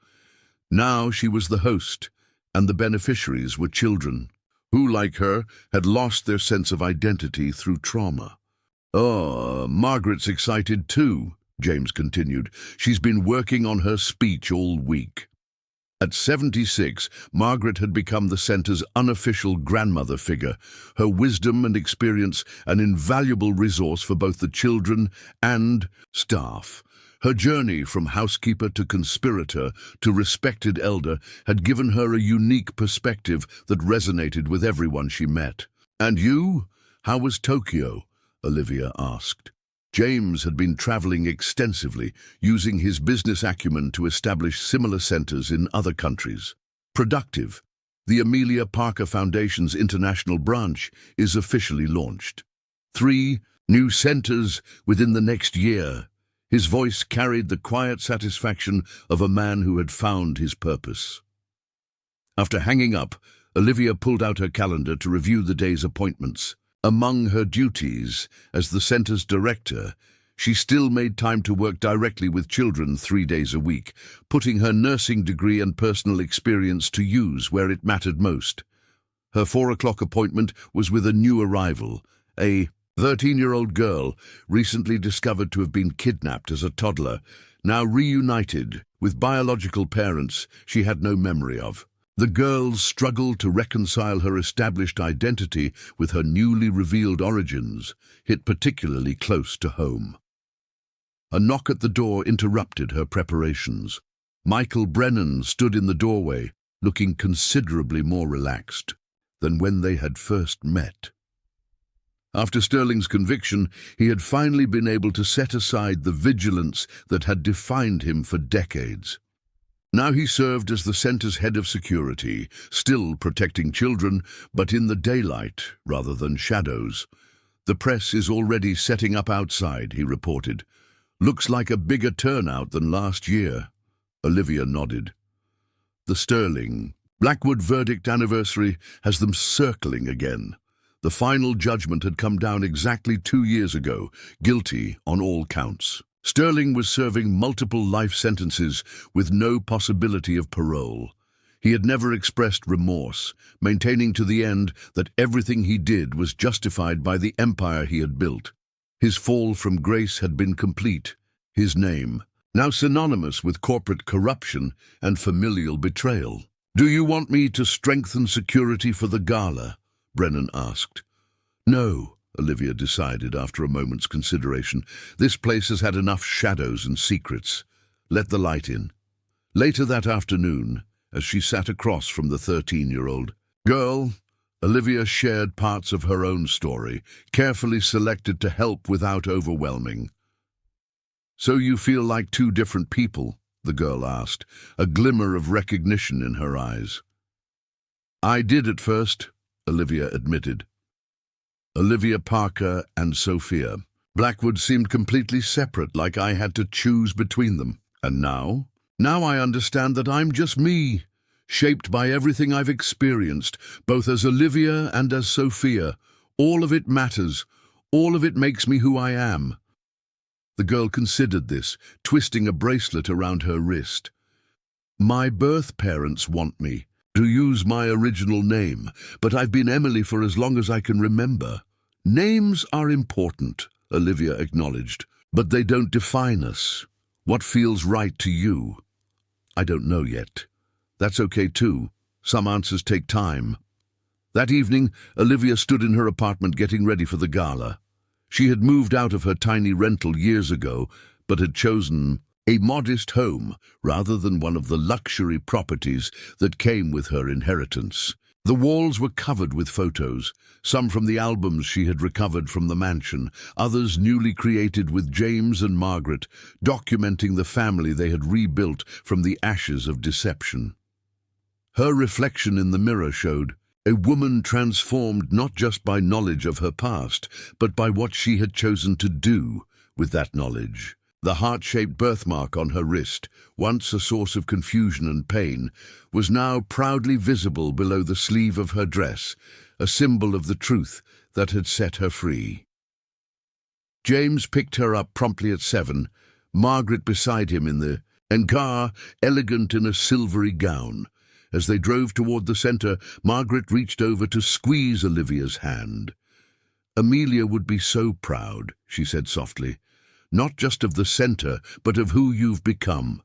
Now she was the host, and the beneficiaries were children who, like her, had lost their sense of identity through trauma. "Oh, Margaret's excited too," James continued. "She's been working on her speech all week." At 76, Margaret had become the center's unofficial grandmother figure, her wisdom and experience an invaluable resource for both the children and staff. Her journey from housekeeper to conspirator to respected elder had given her a unique perspective that resonated with everyone she met. "And you? How was Tokyo?" Olivia asked. James had been traveling extensively, using his business acumen to establish similar centers in other countries. Productive. The Olivia Parker Foundation's international branch is officially launched. 3 new centers within the next year. His voice carried the quiet satisfaction of a man who had found his purpose. After hanging up, Olivia pulled out her calendar to review the day's appointments. Among her duties as the center's director, she still made time to work directly with children 3 days a week, putting her nursing degree and personal experience to use where it mattered most. Her 4 o'clock appointment was with a new arrival, a 13-year-old girl recently discovered to have been kidnapped as a toddler, now reunited with biological parents she had no memory of. The girl's struggle to reconcile her established identity with her newly revealed origins hit particularly close to home. A knock at the door interrupted her preparations. Michael Brennan stood in the doorway, looking considerably more relaxed than when they had first met. After Sterling's conviction, he had finally been able to set aside the vigilance that had defined him for decades. Now he served as the center's head of security, still protecting children, but in the daylight rather than shadows. "The press is already setting up outside," he reported. "Looks like a bigger turnout than last year." Olivia nodded. The Sterling Blackwood verdict anniversary has them circling again. The final judgment had come down exactly 2 years ago, guilty on all counts. Sterling was serving multiple life sentences with no possibility of parole. He had never expressed remorse, maintaining to the end that everything he did was justified by the empire he had built. His fall from grace had been complete. His name, now synonymous with corporate corruption and familial betrayal. "Do you want me to strengthen security for the gala?" Brennan asked. "No," Olivia decided after a moment's consideration. "This place has had enough shadows and secrets. Let the light in." Later that afternoon, as she sat across from the 13-year-old girl, Olivia shared parts of her own story, carefully selected to help without overwhelming. "So you feel like 2 different people?" the girl asked, a glimmer of recognition in her eyes. "I did at first," Olivia admitted. Olivia Parker and Sophia Blackwood seemed completely separate, like I had to choose between them. And now? Now I understand that I'm just me, shaped by everything I've experienced, both as Olivia and as Sophia. All of it matters. All of it makes me who I am. The girl considered this, twisting a bracelet around her wrist. "My birth parents want me to use my original name, but I've been Emily for as long as I can remember." "Names are important," Olivia acknowledged, "but they don't define us. What feels right to you?" "I don't know yet." "That's okay too. Some answers take time." That evening, Olivia stood in her apartment getting ready for the gala. She had moved out of her tiny rental years ago, but had chosen a modest home rather than one of the luxury properties that came with her inheritance. The walls were covered with photos, some from the albums she had recovered from the mansion, others newly created with James and Margaret, documenting the family they had rebuilt from the ashes of deception. Her reflection in the mirror showed a woman transformed not just by knowledge of her past, but by what she had chosen to do with that knowledge. The heart-shaped birthmark on her wrist, once a source of confusion and pain, was now proudly visible below the sleeve of her dress, a symbol of the truth that had set her free. James picked her up promptly at 7, Margaret beside him in the car, elegant in a silvery gown. As they drove toward the center, Margaret reached over to squeeze Olivia's hand. "Amelia would be so proud," she said softly. "Not just of the center, but of who you've become."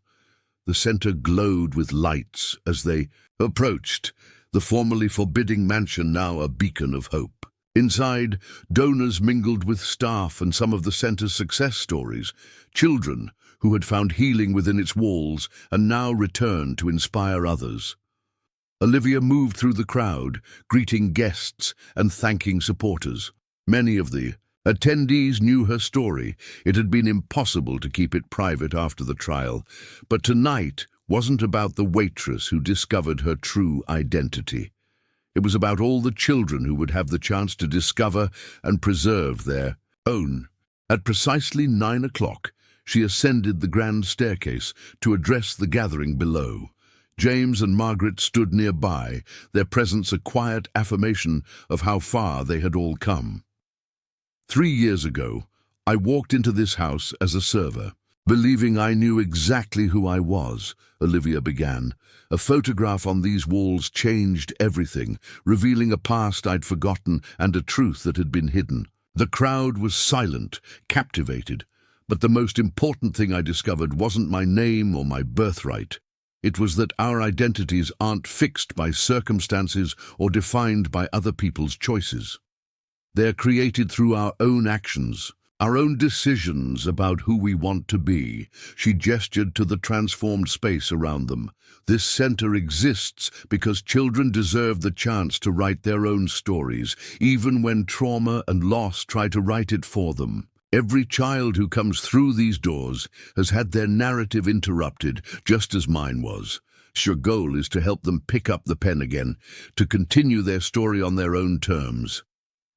The center glowed with lights as they approached, the formerly forbidding mansion now a beacon of hope. Inside, donors mingled with staff and some of the center's success stories, children who had found healing within its walls and now returned to inspire others. Olivia moved through the crowd, greeting guests and thanking supporters. Many of the Attendees knew her story. It had been impossible to keep it private after the trial. But tonight wasn't about the waitress who discovered her true identity. It was about all the children who would have the chance to discover and preserve their own. At precisely 9 o'clock, she ascended the grand staircase to address the gathering below. James and Margaret stood nearby, their presence a quiet affirmation of how far they had all come. 3 years ago, I walked into this house as a server, believing I knew exactly who I was, Olivia began. A photograph on these walls changed everything, revealing a past I'd forgotten and a truth that had been hidden. The crowd was silent, captivated, but the most important thing I discovered wasn't my name or my birthright. It was that our identities aren't fixed by circumstances or defined by other people's choices. They're created through our own actions, our own decisions about who we want to be. She gestured to the transformed space around them. This center exists because children deserve the chance to write their own stories, even when trauma and loss try to write it for them. Every child who comes through these doors has had their narrative interrupted, just as mine was. Your goal is to help them pick up the pen again, to continue their story on their own terms.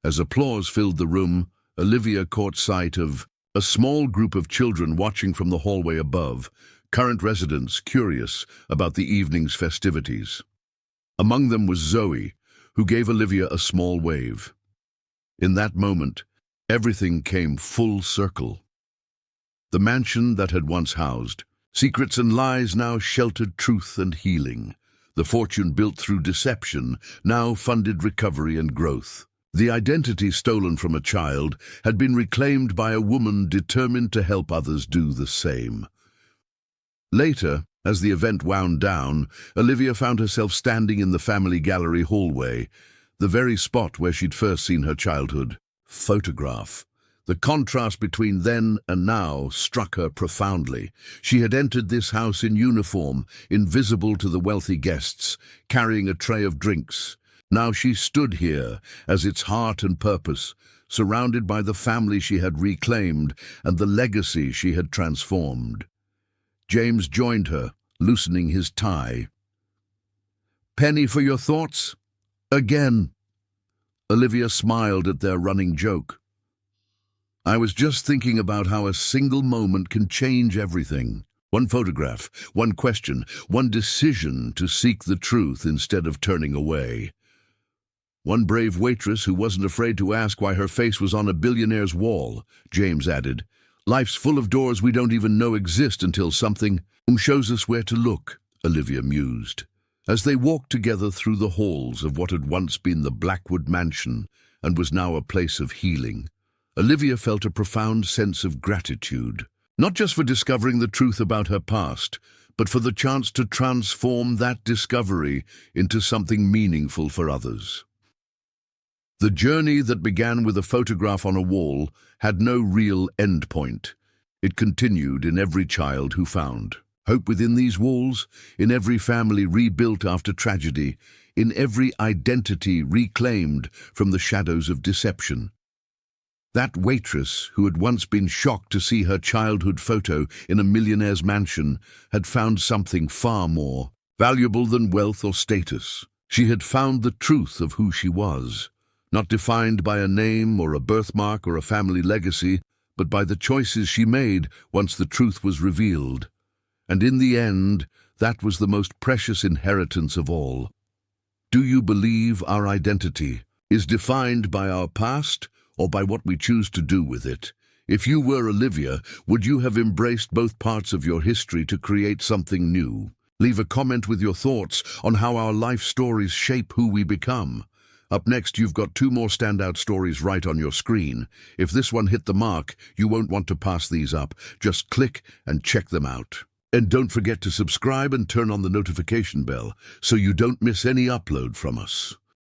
As applause filled the room, Olivia caught sight of a small group of children watching from the hallway above, current residents curious about the evening's festivities. Among them was Zoe, who gave Olivia a small wave. In that moment, everything came full circle. The mansion that had once housed secrets and lies now sheltered truth and healing. The fortune built through deception now funded recovery and growth. The identity stolen from a child had been reclaimed by a woman determined to help others do the same. Later, as the event wound down, Olivia found herself standing in the family gallery hallway, the very spot where she'd first seen her childhood photograph. The contrast between then and now struck her profoundly. She had entered this house in uniform, invisible to the wealthy guests, carrying a tray of drinks. Now she stood here as its heart and purpose, surrounded by the family she had reclaimed and the legacy she had transformed. James joined her, loosening his tie. "Penny for your thoughts?" "Again." Olivia smiled at their running joke. "I was just thinking about how a single moment can change everything. One photograph, one question, one decision to seek the truth instead of turning away. One brave waitress who wasn't afraid to ask why her face was on a billionaire's wall," James added. "Life's full of doors we don't even know exist until something shows us where to look," Olivia mused. As they walked together through the halls of what had once been the Blackwood mansion and was now a place of healing, Olivia felt a profound sense of gratitude, not just for discovering the truth about her past, but for the chance to transform that discovery into something meaningful for others. The journey that began with a photograph on a wall had no real endpoint. It continued in every child who found hope within these walls, in every family rebuilt after tragedy, in every identity reclaimed from the shadows of deception. That waitress, who had once been shocked to see her childhood photo in a millionaire's mansion, had found something far more valuable than wealth or status. She had found the truth of who she was. Not defined by a name or a birthmark or a family legacy, but by the choices she made once the truth was revealed. And in the end, that was the most precious inheritance of all. Do you believe our identity is defined by our past or by what we choose to do with it? If you were Olivia, would you have embraced both parts of your history to create something new? Leave a comment with your thoughts on how our life stories shape who we become. Up next, you've got 2 more standout stories right on your screen. If this one hit the mark, you won't want to pass these up. Just click and check them out. And don't forget to subscribe and turn on the notification bell so you don't miss any upload from us.